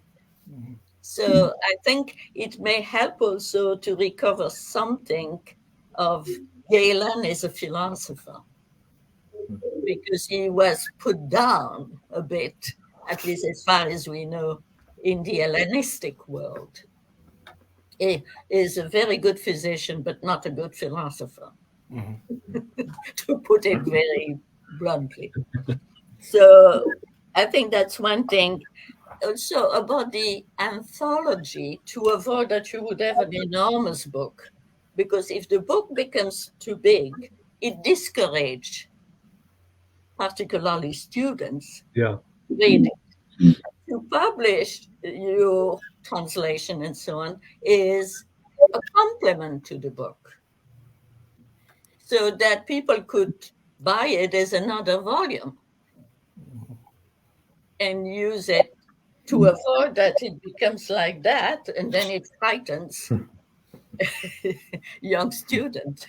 So I think it may help also to recover something of Galen as a philosopher, because he was put down a bit, at least as far as we know, in the Hellenistic world. He is a very good physician, but not a good philosopher, to put it very bluntly. So I think that's one thing. Also about the anthology, to avoid that you would have an enormous book, because if the book becomes too big, it discourages particularly students reading. To publish your translation and so on is a complement to the book, so that people could buy it as another volume and use it, to avoid that it becomes like that, and then it frightens young students,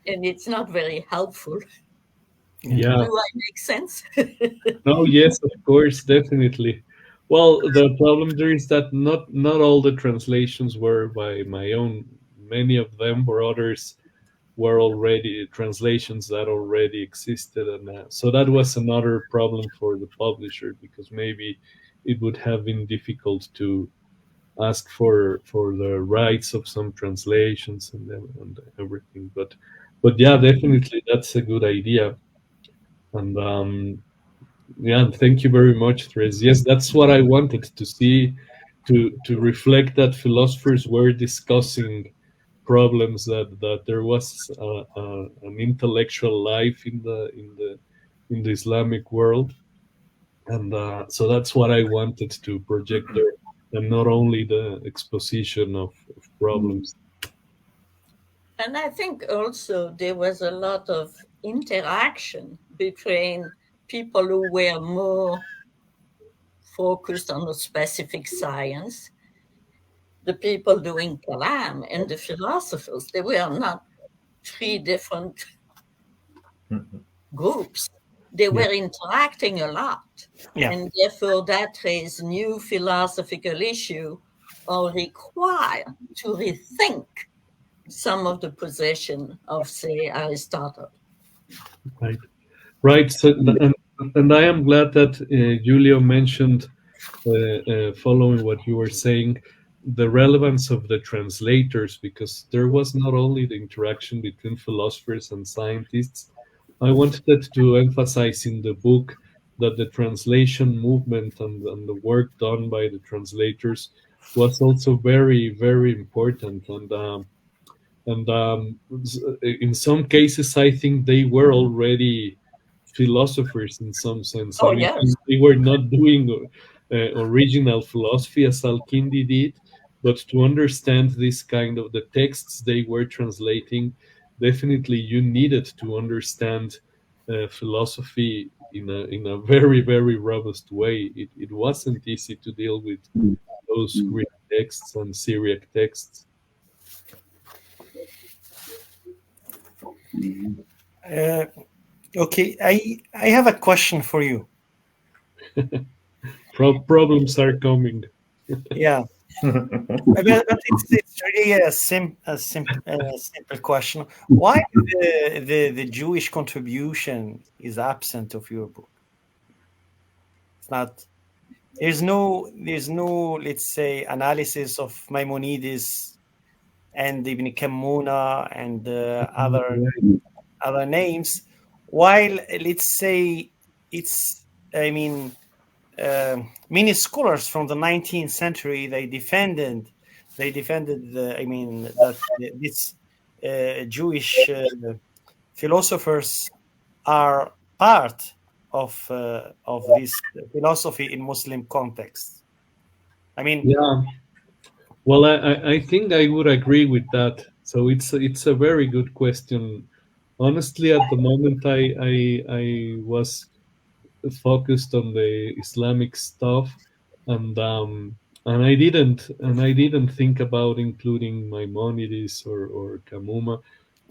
and it's not very helpful. Yeah. Do I make sense? Oh, yes, of course, definitely. Well, the problem there is that not all the translations were by my own. Many of them were others were already translations that already existed, and so that was another problem for the publisher, because maybe it would have been difficult to ask for the rights of some translations and everything. But yeah, definitely that's a good idea. And yeah, thank you very much, Therese. Yes, that's what I wanted to see, to reflect that philosophers were discussing problems, that there was an intellectual life in the Islamic world, and so that's what I wanted to project there, and not only the exposition of problems. And I think also there was a lot of interaction between people who were more focused on a specific science, the people doing kalam, and the philosophers. They were not three different groups. They were interacting a lot. Yeah. And therefore that raised new philosophical issue, or require to rethink some of the position of, say, Aristotle. Right. So, and I am glad that Giulio mentioned, following what you were saying, the relevance of the translators, because there was not only the interaction between philosophers and scientists. I wanted to emphasize in the book that the translation movement and the work done by the translators was also very, very important. And in some cases, I think they were already philosophers in some sense. Oh, I mean, yes. they were not doing original philosophy as Al-Kindi did, but to understand this kind of the texts they were translating, definitely you needed to understand philosophy in a very, very robust way. It wasn't easy to deal with those Greek texts and Syriac texts. Okay, I have a question for you. Problems are coming. Yeah. But it's really a simple question. Why the Jewish contribution is absent of your book? It's not. There's no, let's say, analysis of Maimonides and Ibn Kammuna and other names. While, let's say, it's, I mean, many scholars from the 19th century, they defended that these Jewish philosophers are part of this philosophy in Muslim context. I mean, Yeah. Well, I think I would agree with that. So it's a very good question. Honestly, at the moment, I was focused on the Islamic stuff, and I didn't think about including Maimonides or Kamuma.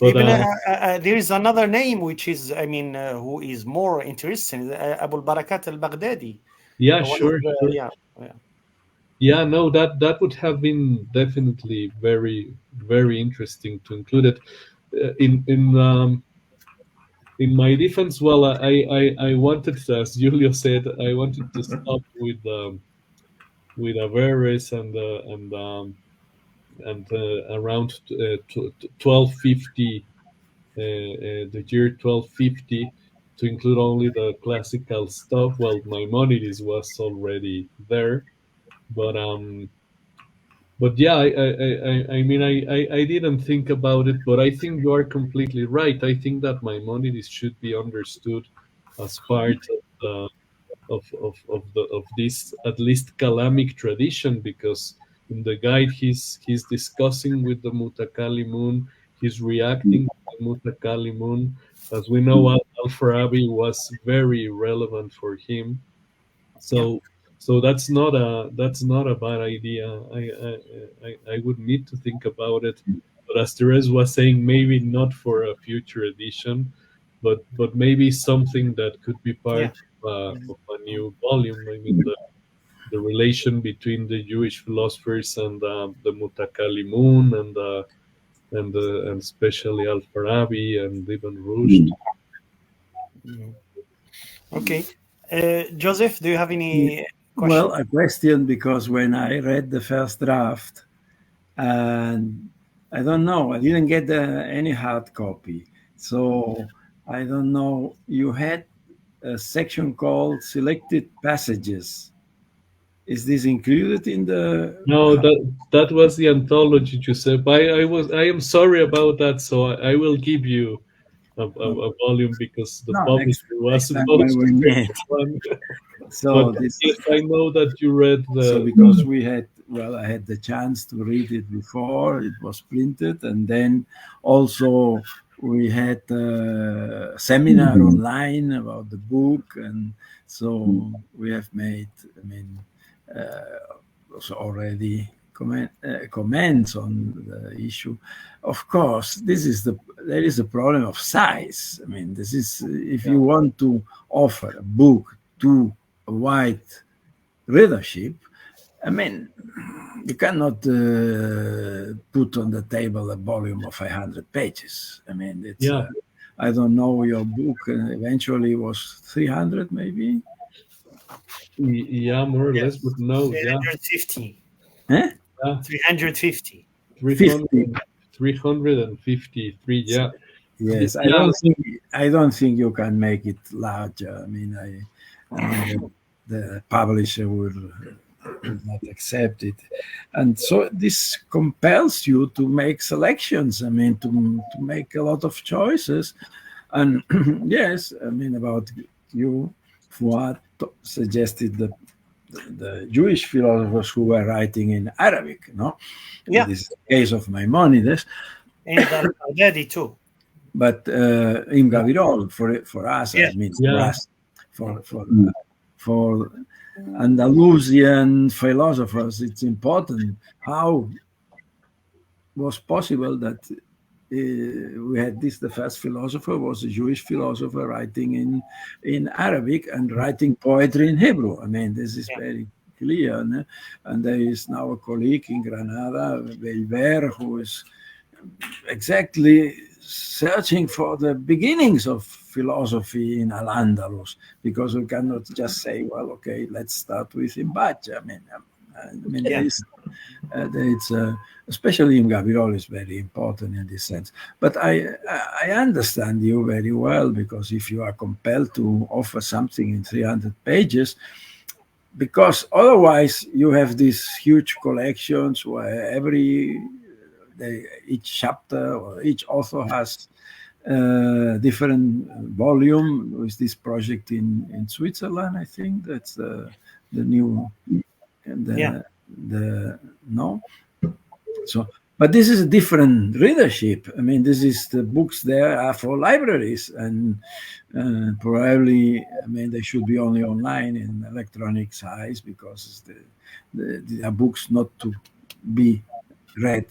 But there is another name which is, I mean, who is more interesting, Abu Barakat al-Baghdadi. yeah, sure, sure. Yeah. Yeah, no, that would have been definitely very, very interesting to include it. In my defense, well, I wanted, as Giulio said, I wanted to stop with Averres and around 1250, the year 1250, to include only the classical stuff. Well, Maimonides was already there, but yeah, I mean, I didn't think about it, but I think you are completely right. I think that Maimonides should be understood as part of the of this at least Kalamic tradition, because in the guide he's discussing with the Mutakalimun, he's reacting to the Mutakalimun. As we know, Al-Farabi was very relevant for him, so that's not a bad idea. I would need to think about it, but as Therese was saying, maybe not for a future edition, but maybe something that could be part of a new volume. I mean, the relation between the Jewish philosophers and the Mutakalimun and especially Al Farabi and Ibn Rushd. Okay, Joseph, do you have any question? Well, a question, because when I read the first draft, and I don't know, I didn't get any hard copy, so I don't know. You had a section called selected passages. Is this included in the? No, that was the anthology, Josep. I am sorry about that. So I will give you a volume, because the publisher was supposed to take one. So but yes, I know that you read the. So because I had the chance to read it before it was printed, and then also we had a seminar online about the book, and so we have made, I mean, also already comments on the issue. Of course, there is a problem of size. I mean, this is, if you want to offer a book to a wide readership, I mean, you cannot put on the table a volume of 500 pages. I mean, it's, I don't know, your book eventually was 300 maybe? Yeah, more or less, but no, 350. Yeah. 350. 353, yeah. Yes, I don't think you can make it larger. I mean, the publisher will not accept it, and so this compels you to make selections. I mean, to make a lot of choices, and yes, I mean, about you, Fouad suggested the Jewish philosophers who were writing in Arabic, no? Yeah. This is the case of Maimonides. And Al-Baghdadi too. But in Gavirol, for us, I mean, for Andalusian philosophers, it's important how was possible that we had this. The first philosopher was a Jewish philosopher writing in Arabic and writing poetry in Hebrew. I mean, this is very clear. No? And there is now a colleague in Granada, Belver, who is exactly searching for the beginnings of philosophy in Al-Andalus, because we cannot just say, well, okay, let's start with Imbacha. I mean, it's especially in Gavirol is very important in this sense. But I understand you very well, because if you are compelled to offer something in 300 pages, because otherwise you have these huge collections where each chapter or each author has different volume. With this project in Switzerland, I think that's the new no. So, but this is a different readership. I mean, this is the books there are for libraries, and probably, I mean, they should be only online in electronic size, because they are books not to be read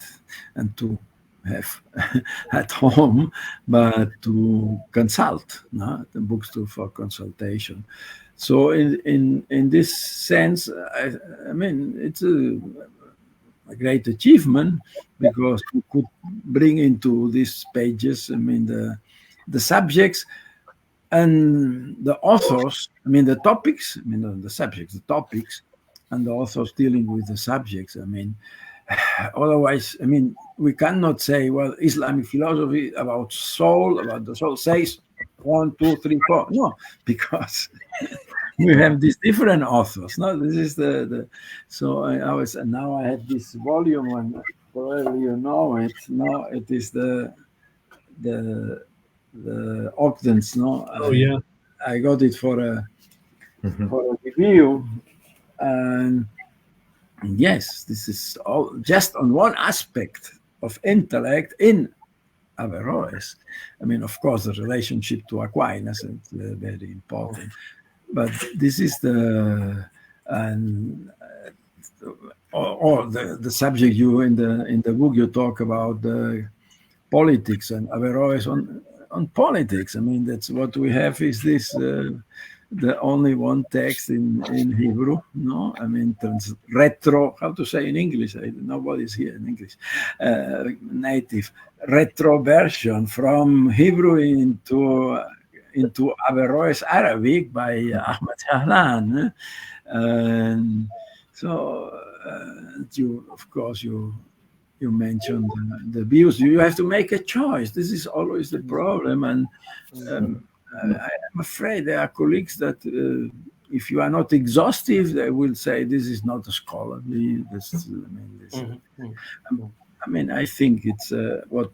and to have at home, but to consult, no? The books for consultation. So in this sense, I mean, it's a great achievement because you could bring into these pages, I mean, the subjects and the authors, I mean, the topics, I mean, the subjects, the topics, and the authors dealing with the subjects. I mean, otherwise, I mean, we cannot say, well, Islamic philosophy about the soul says 1, 2, 3, 4. No, because we have these different authors. No, this is so now I have this volume, and probably you know it. No, it is the Ogden's. No, Oh yeah. I got it for a review, and yes, this is all just on one aspect of intellect in Averroes. I mean, of course, the relationship to Aquinas is very important, but this is or the subject you in the book you talk about the politics and Averroes on politics. I mean, that's what we have is this the only one text in Hebrew. No, I mean, retro. How to say in English? Nobody's here in English. Native retro version from Hebrew into Averroes Arabic by Ahmad Shahlan. And so you mentioned the views. You have to make a choice. This is always the problem. And I'm afraid there are colleagues that if you are not exhaustive, they will say this is not a scholarly. I mean, I think it's what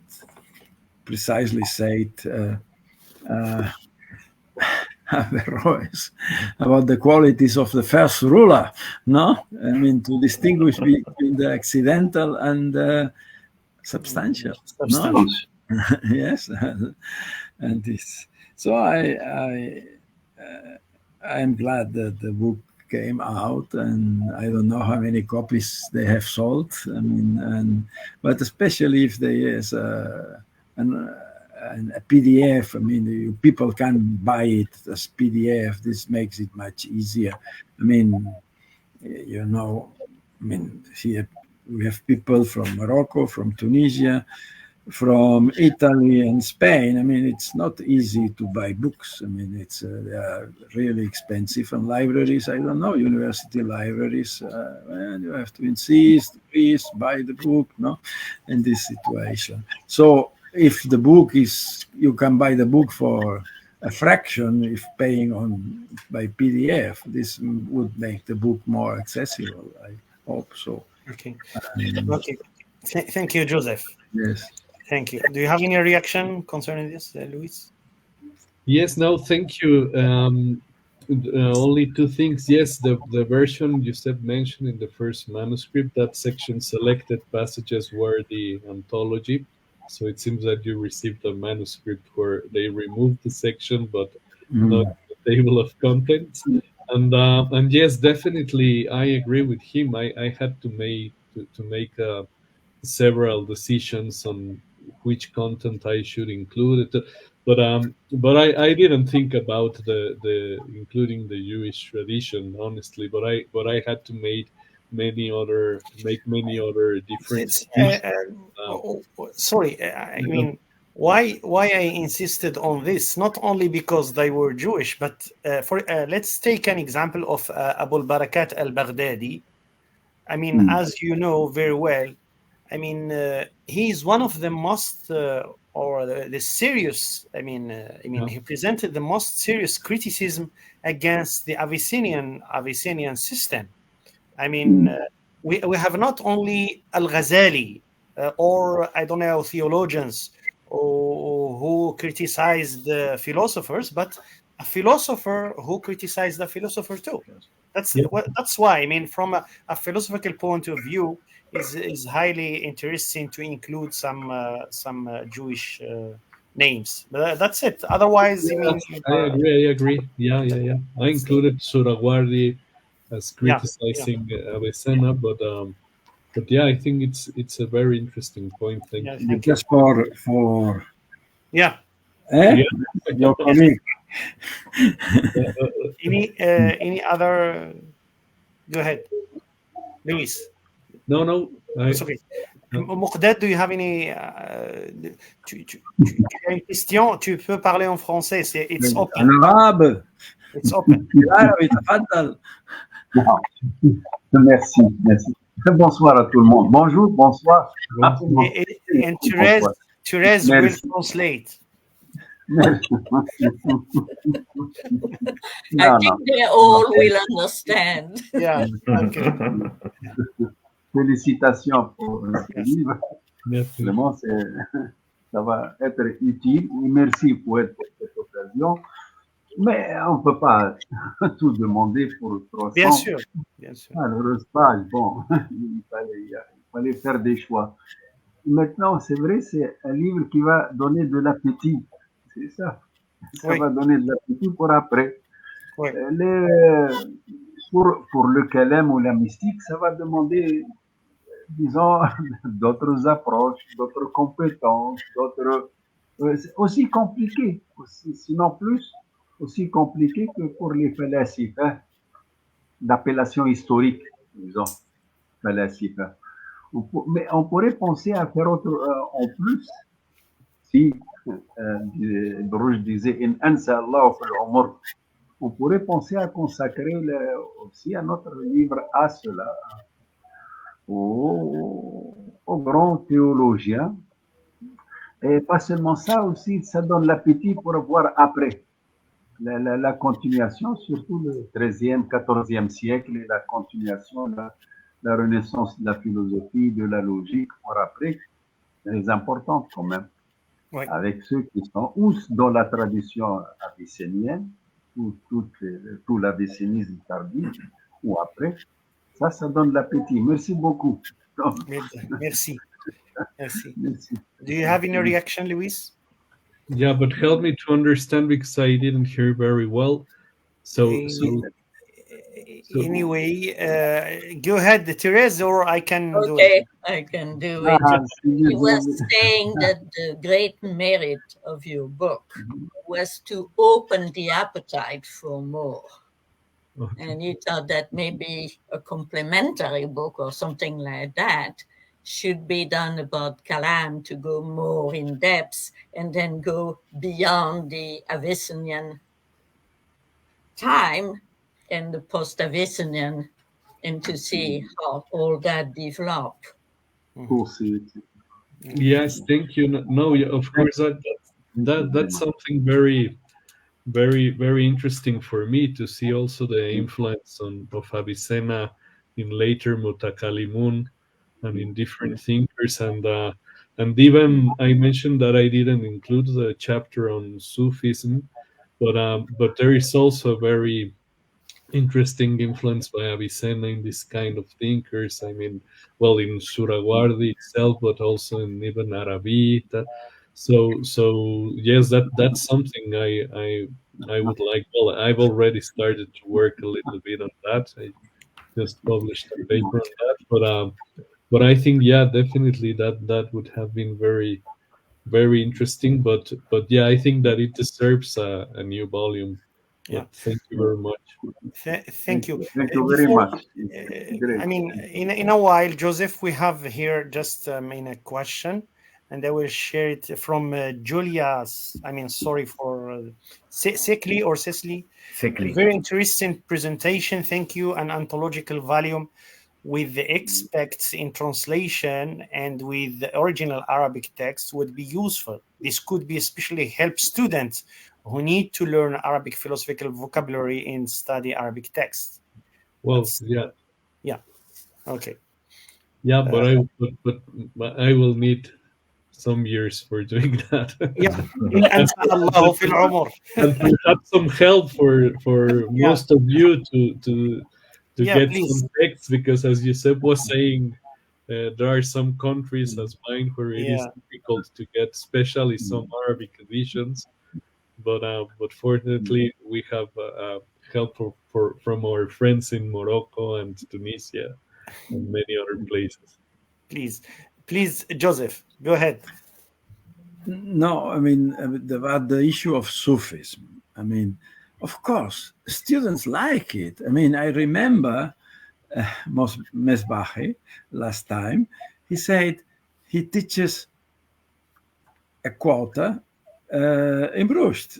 precisely said Averroes about the qualities of the first ruler. No, I mean, to distinguish between the accidental and the substantial. No? Yes, and this. So I am glad that the book came out, and I don't know how many copies they have sold. I mean, but especially if there is a PDF, I mean, people can buy it as PDF. This makes it much easier. I mean, you know, I mean, here we have people from Morocco, from Tunisia, from Italy and Spain. I mean, it's not easy to buy books. I mean, they are really expensive. And libraries, I don't know, university libraries, and you have to insist, please buy the book, no, in this situation. So if the book you can buy the book for a fraction if paying by PDF. This would make the book more accessible. I hope so. Okay. Okay. Thank you, Joseph. Yes. Thank you. Do you have any reaction concerning this, Luis? Yes, no, thank you. Only two things. Yes, the version you said mentioned in the first manuscript, that section selected passages were the anthology. So it seems that you received a manuscript where they removed the section, but not the table of contents. And yes, definitely, I agree with him. I had to make several decisions on which content I should include. But I didn't think about the including the Jewish tradition, honestly. But I had to make many other different. Sorry, I mean, why I insisted on this? Not only because they were Jewish, but let's take an example of Abu al-Barakat al-Baghdadi. I mean, as you know very well, I mean, he's one of the most or the serious. I mean, he presented the most serious criticism against the Abyssinian system. I mean, we have not only Al-Ghazali or I don't know theologians who criticized the philosophers, but a philosopher who criticized the philosopher too. That's why, I mean, from a philosophical point of view, is highly interesting to include some Jewish names. But that's it. Otherwise, I agree. Yeah. I included Surawardi as criticizing Avicenna, but but yeah, I think it's a very interesting point. Thank Yeah, you. thank you. Just for Yeah. eh? Yeah. Your colleague. Any other? Go ahead, Luis. No, It's okay. Mouqdad, do you have any? Tu as une question? Tu peux parler en français. It's open. En arabe. It's open. بالعربي تفضل. Merci, merci. Bonsoir à tout le monde. Bonjour, bonsoir. à tout le monde. And Therese will Merci. translate. Merci. I think they all will understand. Yeah. Okay. Félicitations pour ce livre. Merci. Vraiment, ça va être utile. Et merci pour cette occasion. Mais on ne peut pas tout demander pour 300. Bien sûr. Bien sûr. Malheureusement, pas. Bon, il fallait faire des choix. Maintenant, c'est vrai, c'est un livre qui va donner de l'appétit. C'est ça. Ça Oui. va donner de l'appétit pour après. Oui. Pour le calem ou la mystique, ça va demander, disons, d'autres approches, d'autres compétences, d'autres... aussi compliqué, sinon plus, aussi compliqué que pour les falasifa, hein, d'appellation historique, disons, falasifa. Mais on pourrait penser à faire autre, en plus, si Bruges disait in ansa Allah fil umur, on pourrait penser à consacrer aussi un autre livre à cela, aux grands théologiens. Et pas seulement ça, aussi, ça donne l'appétit pour voir après la continuation, surtout le 13e, 14e siècle, et la continuation, la renaissance de la philosophie, de la logique, pour après, très importante quand même, Oui. avec ceux qui sont ou dans la tradition abyssinienne, ou tout l'abyssénisme tardif, ou après, ça donne l'appétit. Merci beaucoup. Merci. Merci. Merci. Do you have any reaction, Luis? Yeah, but help me to understand because I didn't hear very well. So anyway, go ahead, Therese, or I can do Okay, it. I can do it. He was saying that the great merit of your book was to open the appetite for more. Okay. And he thought that maybe a complementary book or something like that should be done about Kalam to go more in depth and then go beyond the Abyssinian time and the post-Abyssinian and to see how all that developed. Yes, thank you. No, of course that's something very, very, very interesting for me to see also the influence of Avicenna in later Mutakalimun and in different thinkers, and even I mentioned that I didn't include the chapter on Sufism, but there is also a very interesting influence by Avicenna in this kind of thinkers. I mean, well, in Surawardi itself, but also in Ibn Arabi. So yes, that's something I would like. Well, I've already started to work a little bit on that. I just published a paper on that, but I think definitely that would have been very, very interesting. But yeah, I think that it deserves a new volume. But thank you very much. Thank you. Thank you very much. I mean, in a while, Joseph, we have here just a question, and I will share it from Giulia's. I mean, sorry for Sekli or Cecily. Sekli. Very interesting presentation. Thank you. An anthological volume with the experts in translation and with the original Arabic text would be useful. This could be especially help students who need to learn Arabic philosophical vocabulary and study Arabic texts. Well, okay. Yeah, but I will need some years for doing that. And perhaps some help for most of you to get please. some texts, because as Josep was saying, there are some countries as mine where it is difficult to get, especially some Arabic editions. But fortunately, we have help from our friends in Morocco and Tunisia and many other places. Please, Joseph, go ahead. No, I mean, about the issue of Sufism. I mean, of course, students like it. I mean, I remember Mesbahi last time, he said he teaches a quarter in Brust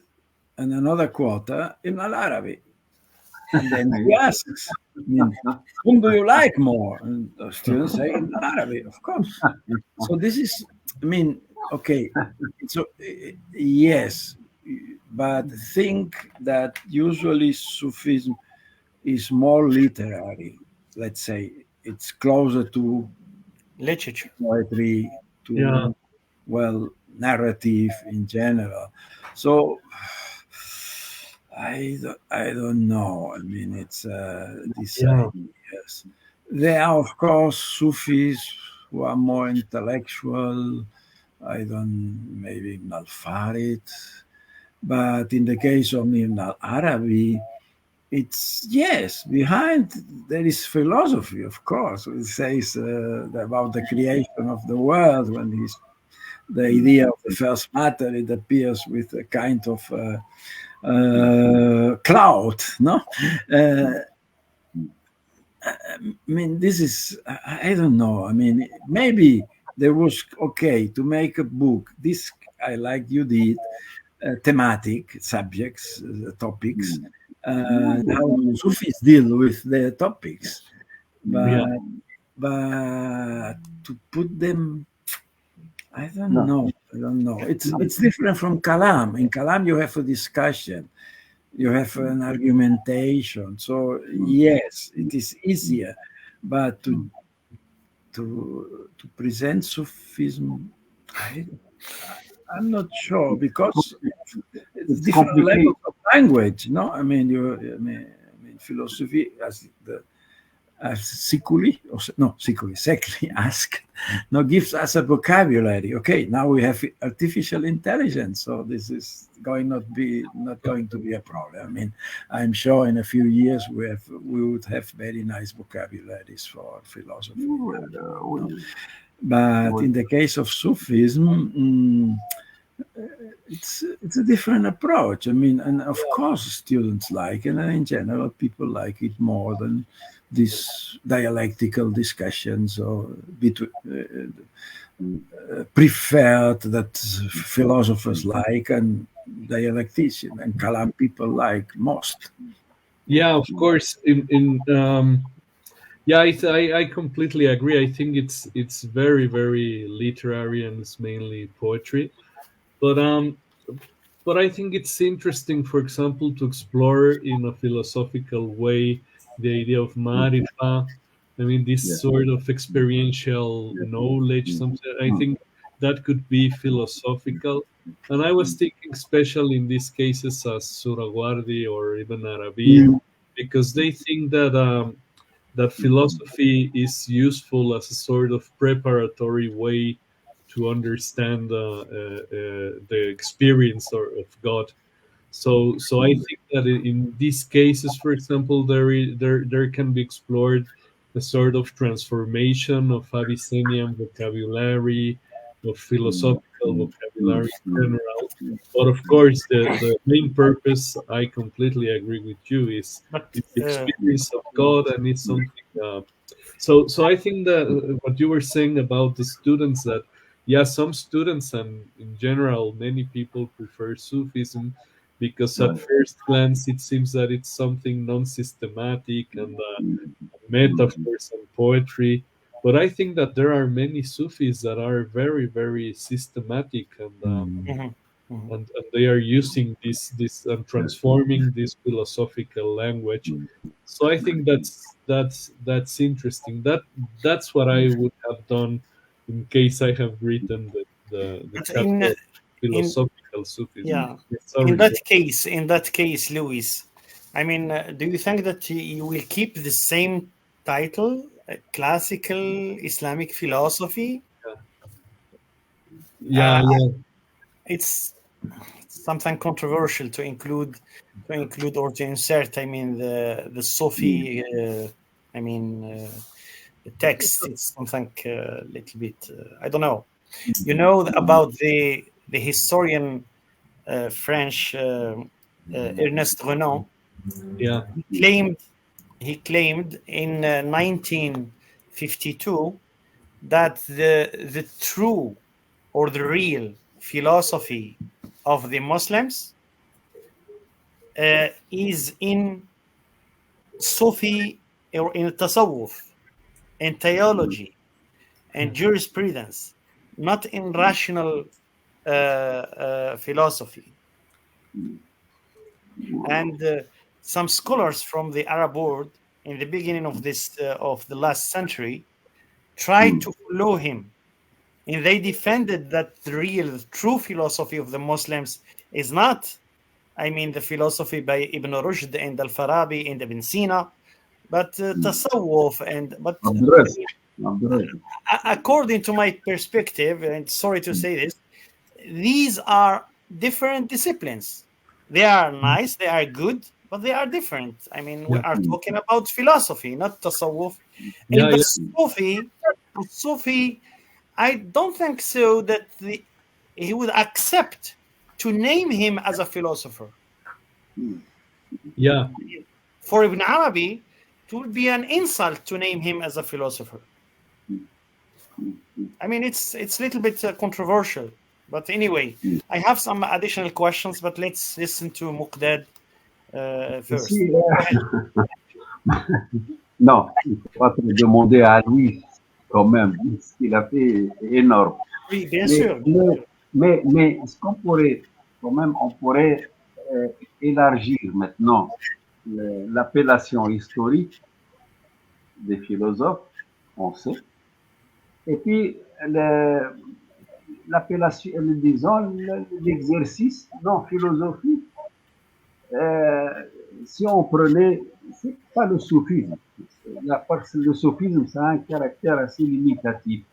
and another quarter in Al-Arabi. And then he asks, I mean, whom do you like more? And the students say in Arabic, of course. So this is, I mean, okay, so yes, but think that usually Sufism is more literary. Let's say it's closer to literature, poetry, to well, narrative in general. So I don't know. I mean, it's this yes. There are, of course, Sufis who are more intellectual. I don't, maybe Ibn al-Farid. But in the case of Ibn al-Arabi, it's, yes, behind there is philosophy, of course. It says about the creation of the world, when he's the idea of the first matter, it appears with a kind of cloud, no? I mean, this is, I don't know. I mean, maybe there was, okay, to make a book, this I like you did, thematic subjects, topics, how Sufis deal with their topics. But to put them, I don't know. It's different from Kalam. In Kalam, you have a discussion. You have an argumentation. So yes, it is easier, but to present Sufism, I'm not sure, because it's different levels of language. No, I mean, philosophy as Seculi asked, now gives us a vocabulary. Okay, now we have artificial intelligence, so this is not going to be a problem. I mean, I'm sure in a few years we would have very nice vocabularies for philosophy. But in the case of Sufism, it's a different approach. I mean, and of course students like it, and in general people like it more than these dialectical discussions, or preferred that philosophers like and dialecticians and Kalam people like most. Yeah, of course. I completely agree. I think it's very, very literary, and it's mainly poetry. But I think it's interesting, for example, to explore in a philosophical way the idea of marifa. I mean, this sort of experiential knowledge. Something I think that could be philosophical. And I was thinking, especially in these cases, as Surawardi or even Arabi, because they think that that philosophy is useful as a sort of preparatory way to understand the experience of God. So I think that in these cases, for example, there can be explored a sort of transformation of Abyssinian vocabulary, of philosophical vocabulary in general. But of course, the main purpose, I completely agree with you, is the experience of God, and it's something. So I think that what you were saying about the students, that some students and in general many people prefer Sufism because at first glance it seems that it's something non-systematic and metaphors and poetry. But I think that there are many Sufis that are very, very systematic, and they are using this and transforming this philosophical language. So I think that's interesting. That's what I would have done in case I have written the chapter of philosophical Sufism. Yeah. Sorry, In that case, Louis, I mean, do you think that you will keep the same title, classical Islamic philosophy? Yeah. It's something controversial to include or to insert. I mean, the Sufi. text. It's something a little bit, I don't know. You know about the historian French Ernest Renan. Yeah. He claimed in 1952 that the true or the real philosophy of the Muslims is in Sufi or in Tasawwuf, in theology and jurisprudence, not in rational philosophy. And some scholars from the Arab world in the beginning of the last century tried to follow him, and they defended that the real, true philosophy of the Muslims is not, I mean, the philosophy by Ibn Rushd and Al-Farabi and Ibn Sina, but Tasawwuf but according to my perspective, and sorry to say this, these are different disciplines. They are nice, they are good, but they are different. I mean, we are talking about philosophy, not Tasawwuf. And the Sufi, I don't think so that he would accept to name him as a philosopher. Yeah. For Ibn Arabi, it would be an insult to name him as a philosopher. I mean, it's a little bit controversial. But anyway, I have some additional questions, but let's listen to Muqdad first. Non, il faut pas trop demander à lui, quand même. Ce qu'il a fait est énorme. Oui, bien sûr. Mais ce qu'on pourrait, quand même, on pourrait élargir maintenant l'appellation historique des philosophes, on sait. Et puis, l'appellation, disons, l'exercice non philosophique, si on prenait, c'est pas le soufisme. Le soufisme, ça a un caractère assez limitatif.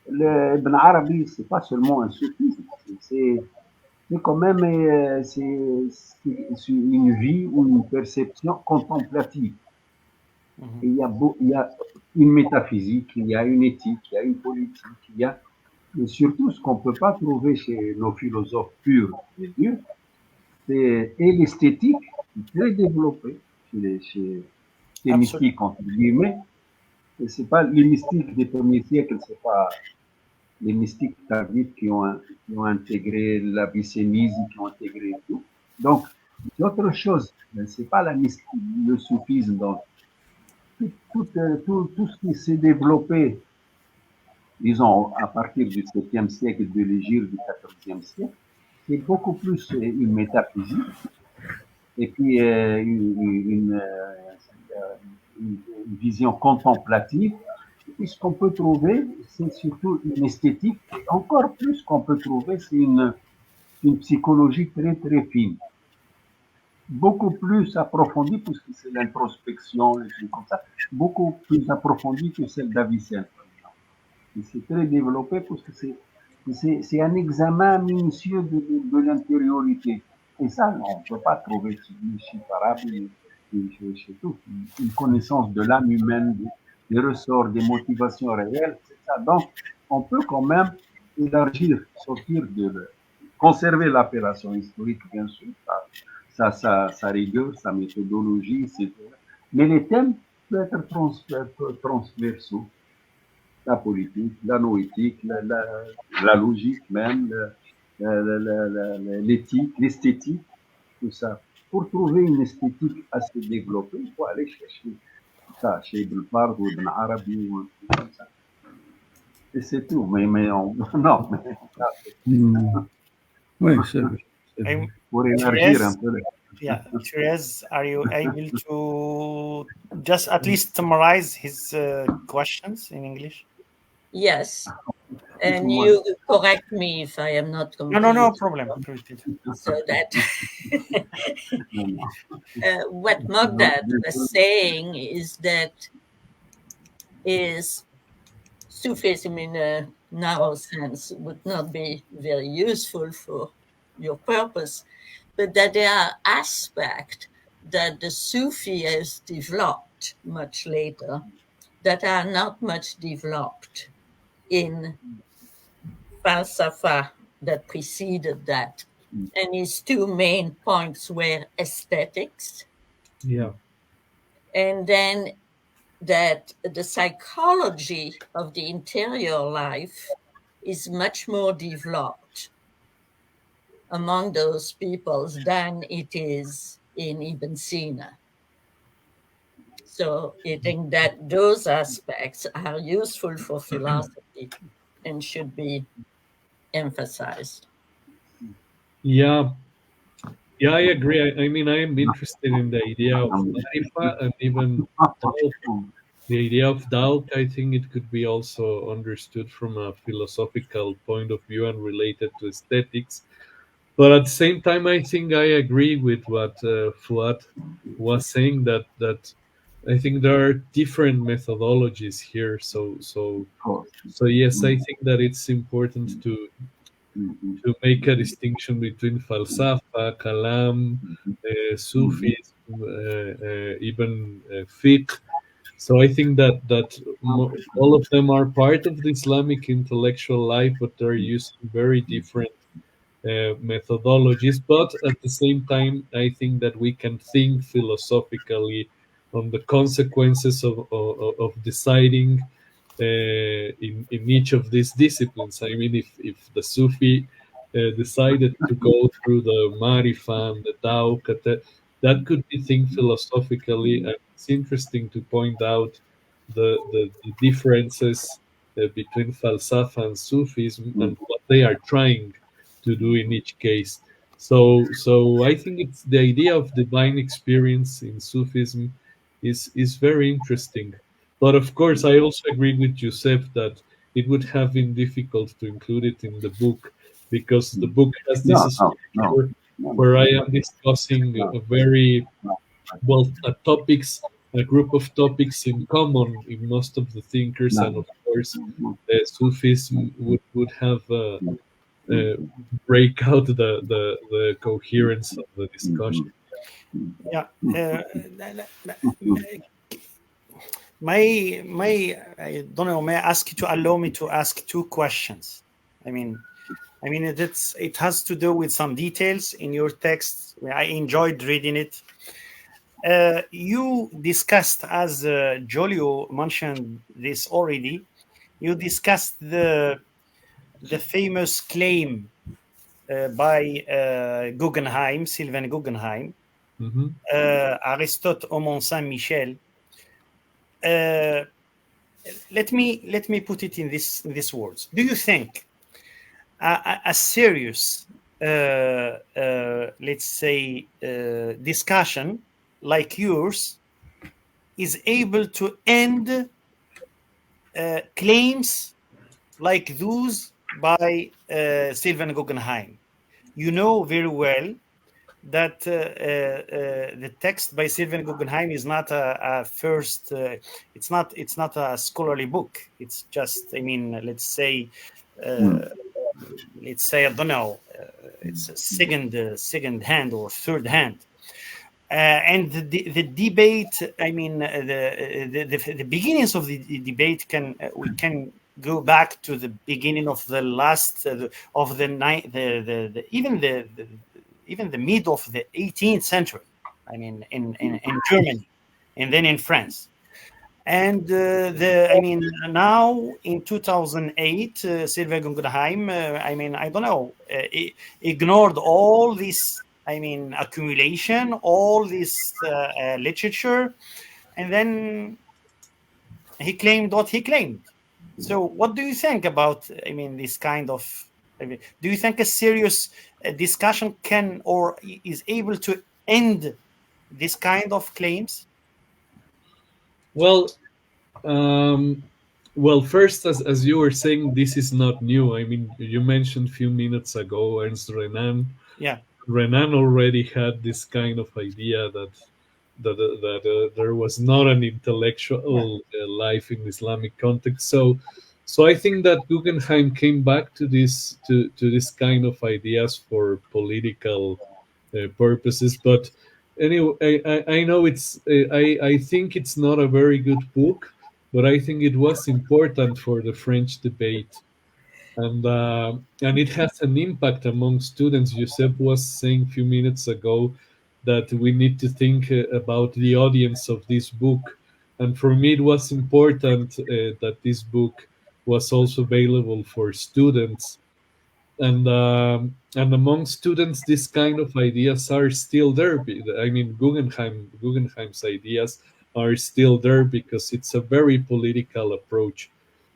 Ibn Arabi, c'est pas seulement un soufisme, c'est quand même c'est une vie ou une perception contemplative. Et il y a une métaphysique, il y a une éthique, il y a une politique, il y a mais surtout ce qu'on ne peut pas trouver chez nos philosophes purs et durs, c'est l'esthétique très développée chez les mystiques, entre guillemets. Et c'est pas les mystiques des premiers siècles, c'est pas les mystiques tardifs qui ont intégré l'abyssénisme, qui ont intégré tout. Donc, c'est autre chose. C'est pas le soufisme. Donc, tout ce qui s'est développé, disons, à partir du 7e siècle et de l'Égypte du 14e siècle, c'est beaucoup plus une métaphysique et puis une vision contemplative. Et puis ce qu'on peut trouver, c'est surtout une esthétique. Et encore plus qu'on peut trouver, c'est une psychologie très très fine. Beaucoup plus approfondie, puisque c'est l'introspection, les trucs comme ça, beaucoup plus approfondie que celle d'Avicenne. C'est très développé parce que c'est un examen minutieux de l'intériorité. Et ça, on ne peut pas trouver chez Farabi, chez tout. Une connaissance de l'âme humaine, des ressorts, des motivations réelles, c'est ça. Donc, on peut quand même élargir, conserver l'appellation historique, bien sûr, sa rigueur, sa méthodologie, etc. Mais les thèmes peuvent être transversaux. La politique, la noétique, la logique même, l'éthique, l'esthétique, tout ça. Pour trouver une esthétique assez développée, il faut aller chercher ça, chez Ibn Fard ou Ibn Arabi ou un truc comme ça. Et c'est tout. Mais non, oui, c'est vrai. Pour élargir un peu. Yeah, Therese, are you able to just at least summarize his questions in English? Yes, and you correct me if I am not complete. No problem. So that what Muqdad was saying is that Sufism in a narrow sense would not be very useful for your purpose, but that there are aspects that the Sufi has developed much later that are not much developed in falsafa that preceded that. And his two main points were aesthetics, Yeah. and then that the psychology of the interior life is much more developed among those peoples than it is in Ibn Sina. So I think that those aspects are useful for philosophy and should be emphasized. Yeah. Yeah, I agree. I mean, I am interested in the idea of Marifa and even doubt. The idea of doubt, I think it could be also understood from a philosophical point of view and related to aesthetics. But at the same time, I think I agree with what Fuad was saying, that I think there are different methodologies here. So yes, I think that it's important to make a distinction between falsafa, kalam, Sufism, even fiqh. So I think that all of them are part of the Islamic intellectual life, but they're using very different methodologies. But at the same time, I think that we can think philosophically on the consequences of deciding in each of these disciplines. I mean, if the Sufi decided to go through the Marifa and the Tao, that could be think philosophically, and it's interesting to point out the differences between Falsafa and Sufism and what they are trying to do in each case. So I think it's the idea of divine experience in Sufism is very interesting. But of course, I also agree with Josep that it would have been difficult to include it in the book because the book has this structure where I am discussing a very well topics, a group of topics in common in most of the thinkers, and of course, Sufism would have break out the coherence of the discussion. Yeah. I don't know. May I ask you to allow me to ask two questions? I mean, it has to do with some details in your text. I enjoyed reading it. You discussed, as Giulio mentioned this already, you discussed the famous claim by Guggenheim, Sylvain Guggenheim, Aristote au Mont Saint-Michel. Let me put it in these words. Do you think a serious, let's say, discussion like yours is able to end claims like those by Sylvain Guggenheim? You know very well that the text by Sylvain Guggenheim is not a first. It's not a scholarly book. It's just, I mean, let's say I don't know. It's a second hand or third hand. And the debate, I mean, the beginnings of the debate we can go back to the beginning of the last of the night, even the mid of the 18th century. I mean, in Germany, and then in France. And I mean, now in 2008, Sylvain Guggenheim, I mean, I don't know, ignored all this, I mean, accumulation, all this literature, and then he claimed what he claimed. So what do you think about, I mean, this kind of, I mean, do you think a serious discussion can or is able to end this kind of claims? Well, first, as you were saying, this is not new. I mean, you mentioned a few minutes ago Ernst Renan. Yeah. Renan already had this kind of idea that there was not an intellectual life in Islamic context. So I think that Guggenheim came back to this kind of ideas for political purposes. But anyway, I know I think it's not a very good book, but I think it was important for the French debate, and it has an impact among students. Josep was saying a few minutes ago that we need to think about the audience of this book, and for me it was important that this book was also available for students, and among students these kind of ideas are still there. I mean, Guggenheim's ideas are still there because it's a very political approach.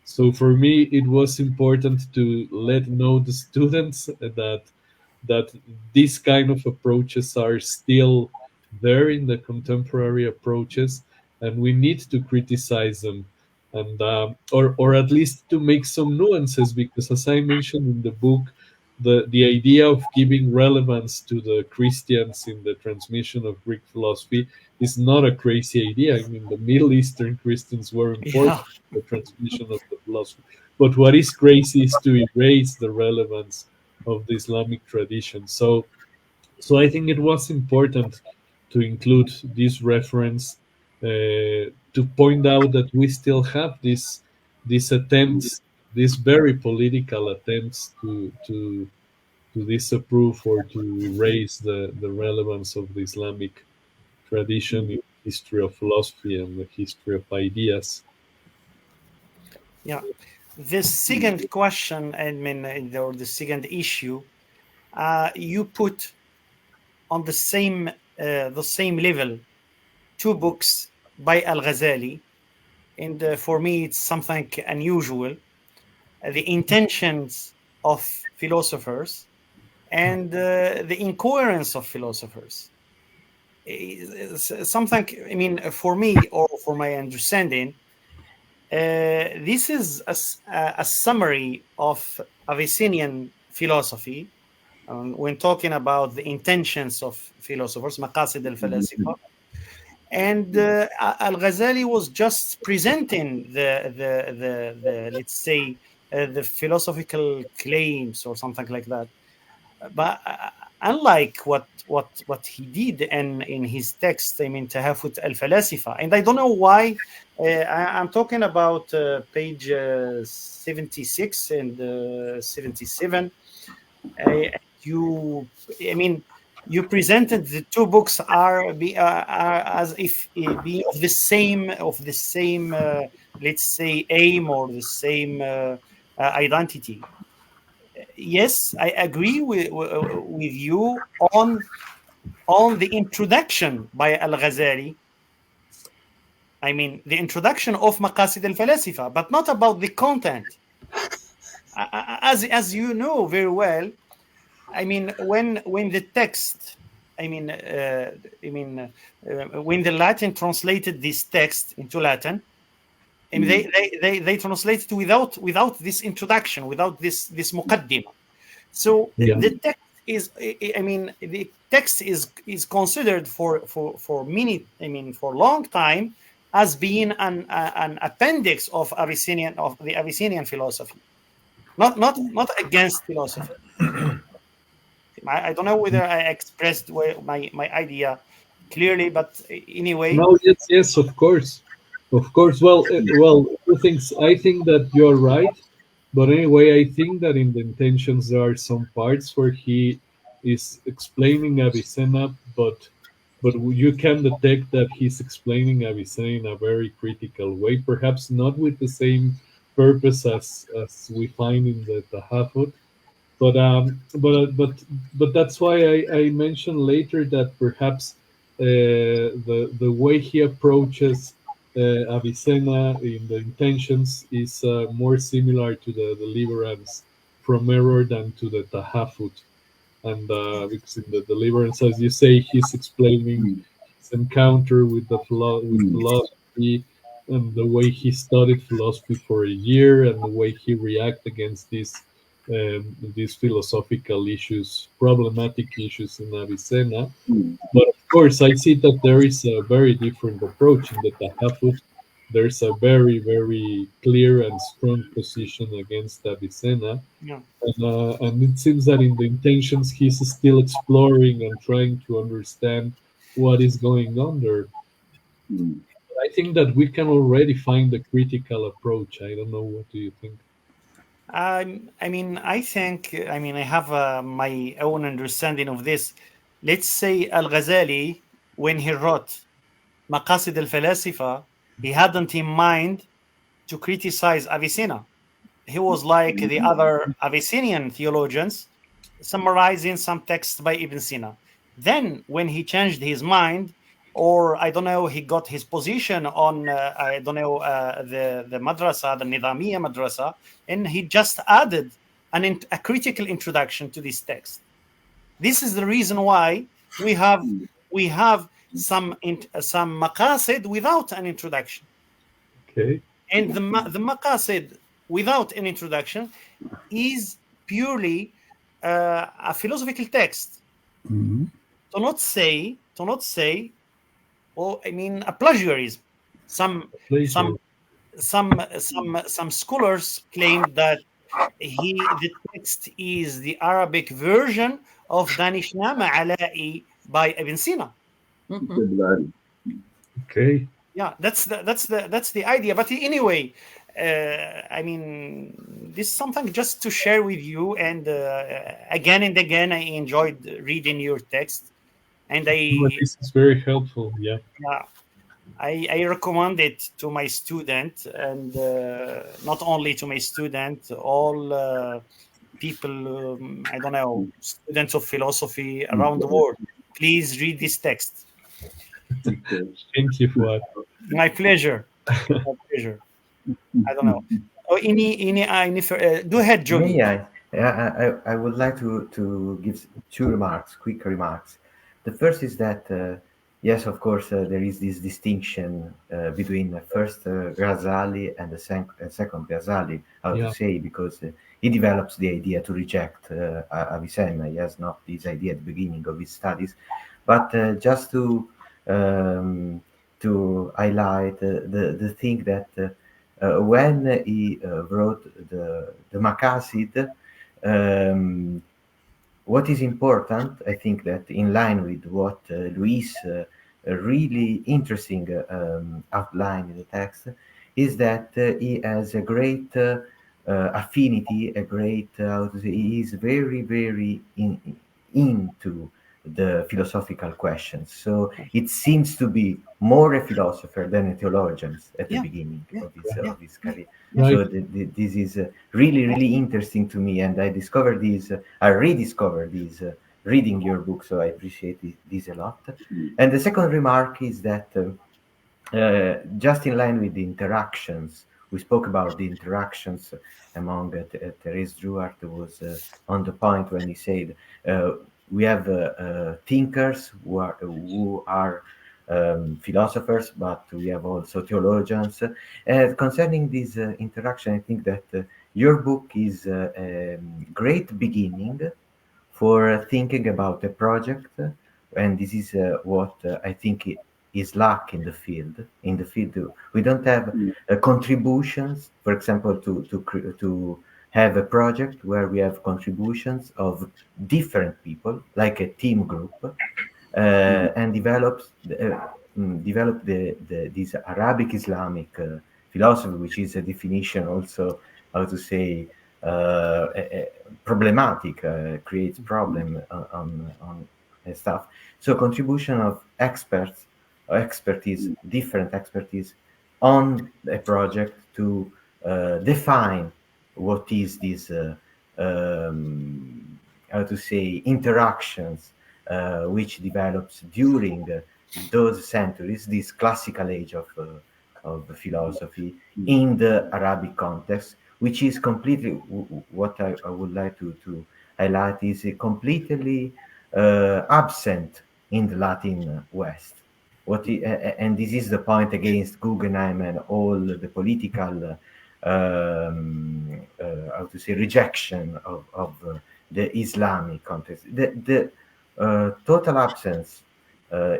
So for me it was important to let know the students that these kind of approaches are still there in the contemporary approaches, and we need to criticize them, and or at least to make some nuances, because as I mentioned in the book, the idea of giving relevance to the Christians in the transmission of Greek philosophy is not a crazy idea. I mean, the Middle Eastern Christians were important Yeah. in the transmission of the philosophy, but what is crazy is to erase the relevance of the Islamic tradition. So I think it was important to include this reference, to point out that we still have these attempts, these very political attempts to disapprove or to erase the relevance of the Islamic tradition in the history of philosophy and the history of ideas. Yeah. The second question, I mean, or the second issue, you put on the same level two books by Al-Ghazali, and for me it's something unusual. The intentions of philosophers and the incoherence of philosophers. Something, I mean, for me or for my understanding, this is a summary of Abyssinian philosophy when talking about the intentions of philosophers, مقاصد الفلاسفة. And Al-Ghazali was just presenting the let's say the philosophical claims or something like that. But unlike what he did in his text, I mean, تهافت الفلاسفة, and I don't know why. I'm talking about page 76 and 77. You presented the two books are as if be of the same let's say aim or the same identity. Yes, I agree with you on the introduction by Al-Ghazali. I mean, the introduction of Maqasid al-Falasifa, but not about the content. As you know very well, I mean, when the text, when the Latin translated this text into Latin, and they translated without this introduction, without this muqaddimah. So the text is, the text is considered for many, for a long time as being an appendix of the Abyssinian philosophy, not against philosophy. I don't know whether I expressed my idea clearly, but anyway. No, yes, of course. Well, two things. I think that you're right, but anyway, I think that in the intentions there are some parts where he is explaining Avicenna, but you can detect that he's explaining Avicenna in a very critical way, perhaps not with the same purpose as we find in the Tahafut, but that's why I mentioned later that perhaps the way he approaches Avicenna in the intentions is more similar to the deliverance from error than to the Tahafut, and because in the deliverance, as you say, he's explaining his encounter with with philosophy, and the way he studied philosophy for a year, and the way he reacted against these philosophical issues, problematic issues in Avicenna. But of course, I see that there is a very different approach in the Tahafut. There's a very, very clear and strong position against Avicenna. Yeah. And it seems that in the intentions, he's still exploring and trying to understand what is going on there. I think that we can already find the critical approach. I don't know. What do you think? I have my own understanding of this. Let's say Al-Ghazali, when he wrote Maqasid al-Falasifa, he hadn't in mind to criticize Avicenna. He was like the other Abyssinian theologians, summarizing some texts by Ibn Sina. Then, when he changed his mind, or I don't know, he got his position on the madrasa, the Nidamiya madrasa, and he just added a critical introduction to this text. This is the reason why we have some maqasid without an introduction. Okay. And the maqasid without an introduction is purely a philosophical text. Mhm. To not say, a plagiarism. Some scholars claim that the text is the Arabic version of Danishnama Ala'i by Ibn Sina. Okay. Yeah, that's the idea. But anyway, this is something just to share with you. And again and again, I enjoyed reading your text, and This is very helpful. Yeah. I recommend it to my student, and not only to my student, all people, I don't know, students of philosophy around the world. Please read this text. Thank you, Fouad. My pleasure. My pleasure. I don't know. Oh, go ahead, Giulio. I would like to give two quick remarks. The first is that, yes, of course, there is this distinction between the first Ghazali and the second Ghazali, how to say, because he develops the idea to reject Avicenna. He has not this idea at the beginning of his studies. But just to highlight the thing that when he wrote the Maqasid, what is important, I think that in line with what Luis really interesting outline in the text, is that he has a great affinity, a great, he is very, very into the philosophical questions. So it seems to be more a philosopher than a theologian at the beginning of his career. Right. So this is really, really interesting to me, and I rediscovered this reading your book. So I appreciate this a lot. And the second remark is that just in line with the interactions, we spoke about the interactions among Therese Druart was on the point when he said we have thinkers who are philosophers, but we have also theologians. Concerning this interaction, I think that your book is a great beginning for thinking about a project, and this is what I think is lack in the field. In the field, we don't have contributions, for example, to have a project where we have contributions of different people, like a team group, and develop this Arabic Islamic philosophy, which is a definition also, how to say, problematic, creates problem on stuff. So contribution of expertise, different expertise on a project to define what is this, how to say, interactions which develops during those centuries, this classical age of philosophy in the Arabic context, which is completely what I would like to highlight is completely absent in the Latin West. And this is the point against Guggenheim and all the political, how to say, rejection of the Islamic context. The total absence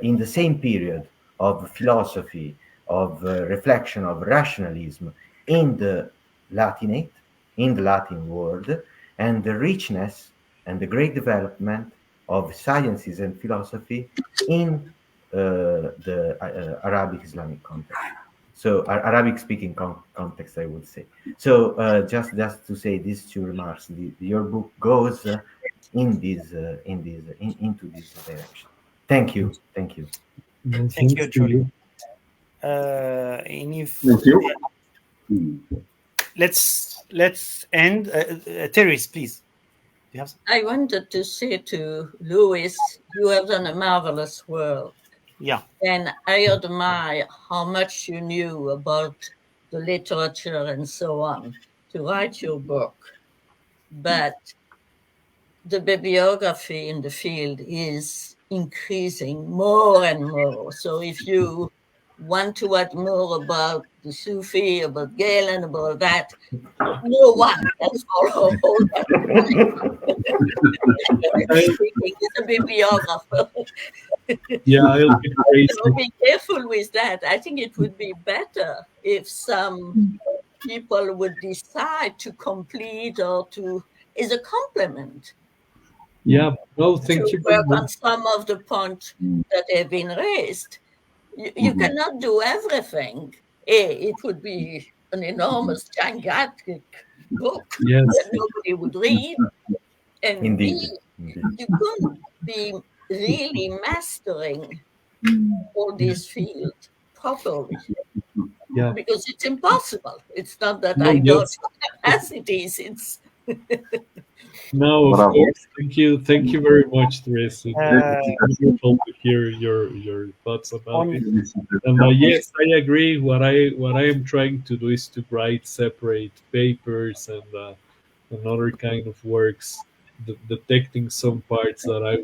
in the same period of philosophy, of reflection, of rationalism in the Latinate, in the Latin world, and the richness and the great development of sciences and philosophy in the Arabic Islamic context. So Arabic-speaking context, I would say. So just to say these two remarks, your book goes into this direction. Thank you. Thank you, Giulio. Thank you. Let's end. Therese, please. I wanted to say to Louis, you have done a marvelous work. Yeah. And I admire how much you knew about the literature and so on to write your book. But the bibliography in the field is increasing more and more. So if you want to add more about the Sufi, about Galen, about that, no one can follow all that. He's a bibliographer. Yeah, I'll be crazy. So be careful with that. I think it would be better if some people would decide to complete or to, is a compliment. Yeah, no, thank you. Work on some of the points that have been raised. You cannot do everything. A, it would be an enormous, gigantic book that nobody would read. And Indeed. B, you couldn't be really mastering all this field properly. Yeah. Because it's impossible. It's not that I don't have capacities. It's No, of course. Thank you very much, Therese. It's wonderful to hear your thoughts about it. And yes, I agree. What I am trying to do is to write separate papers and other kind of works, detecting some parts that I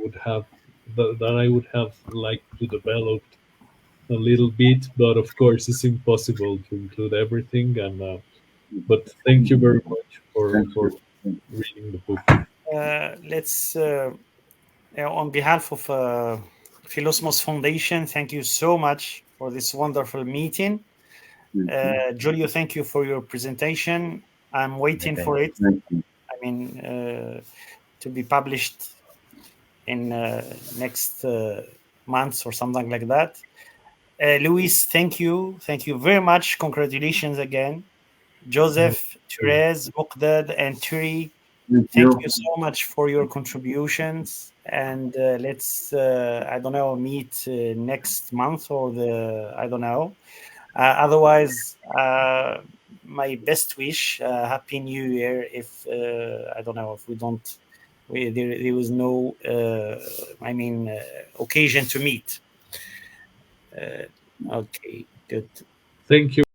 would have liked to develop a little bit, but of course it's impossible to include everything. And but thank you very much for reading the book. Let's on behalf of Philosmos Foundation, thank you so much for this wonderful meeting. Giulio, thank you for your presentation. I'm waiting for it. I mean, to be published in next months or something like that. Luis, thank you very much. Congratulations again. Josep, Therese, Muqdad, and Thierry, thank you so much for your contributions. And let's I don't know, meet next month or I don't know. Otherwise, my best wish, Happy New Year. If I don't know, if we don't, there was no occasion to meet. Okay, good. Thank you.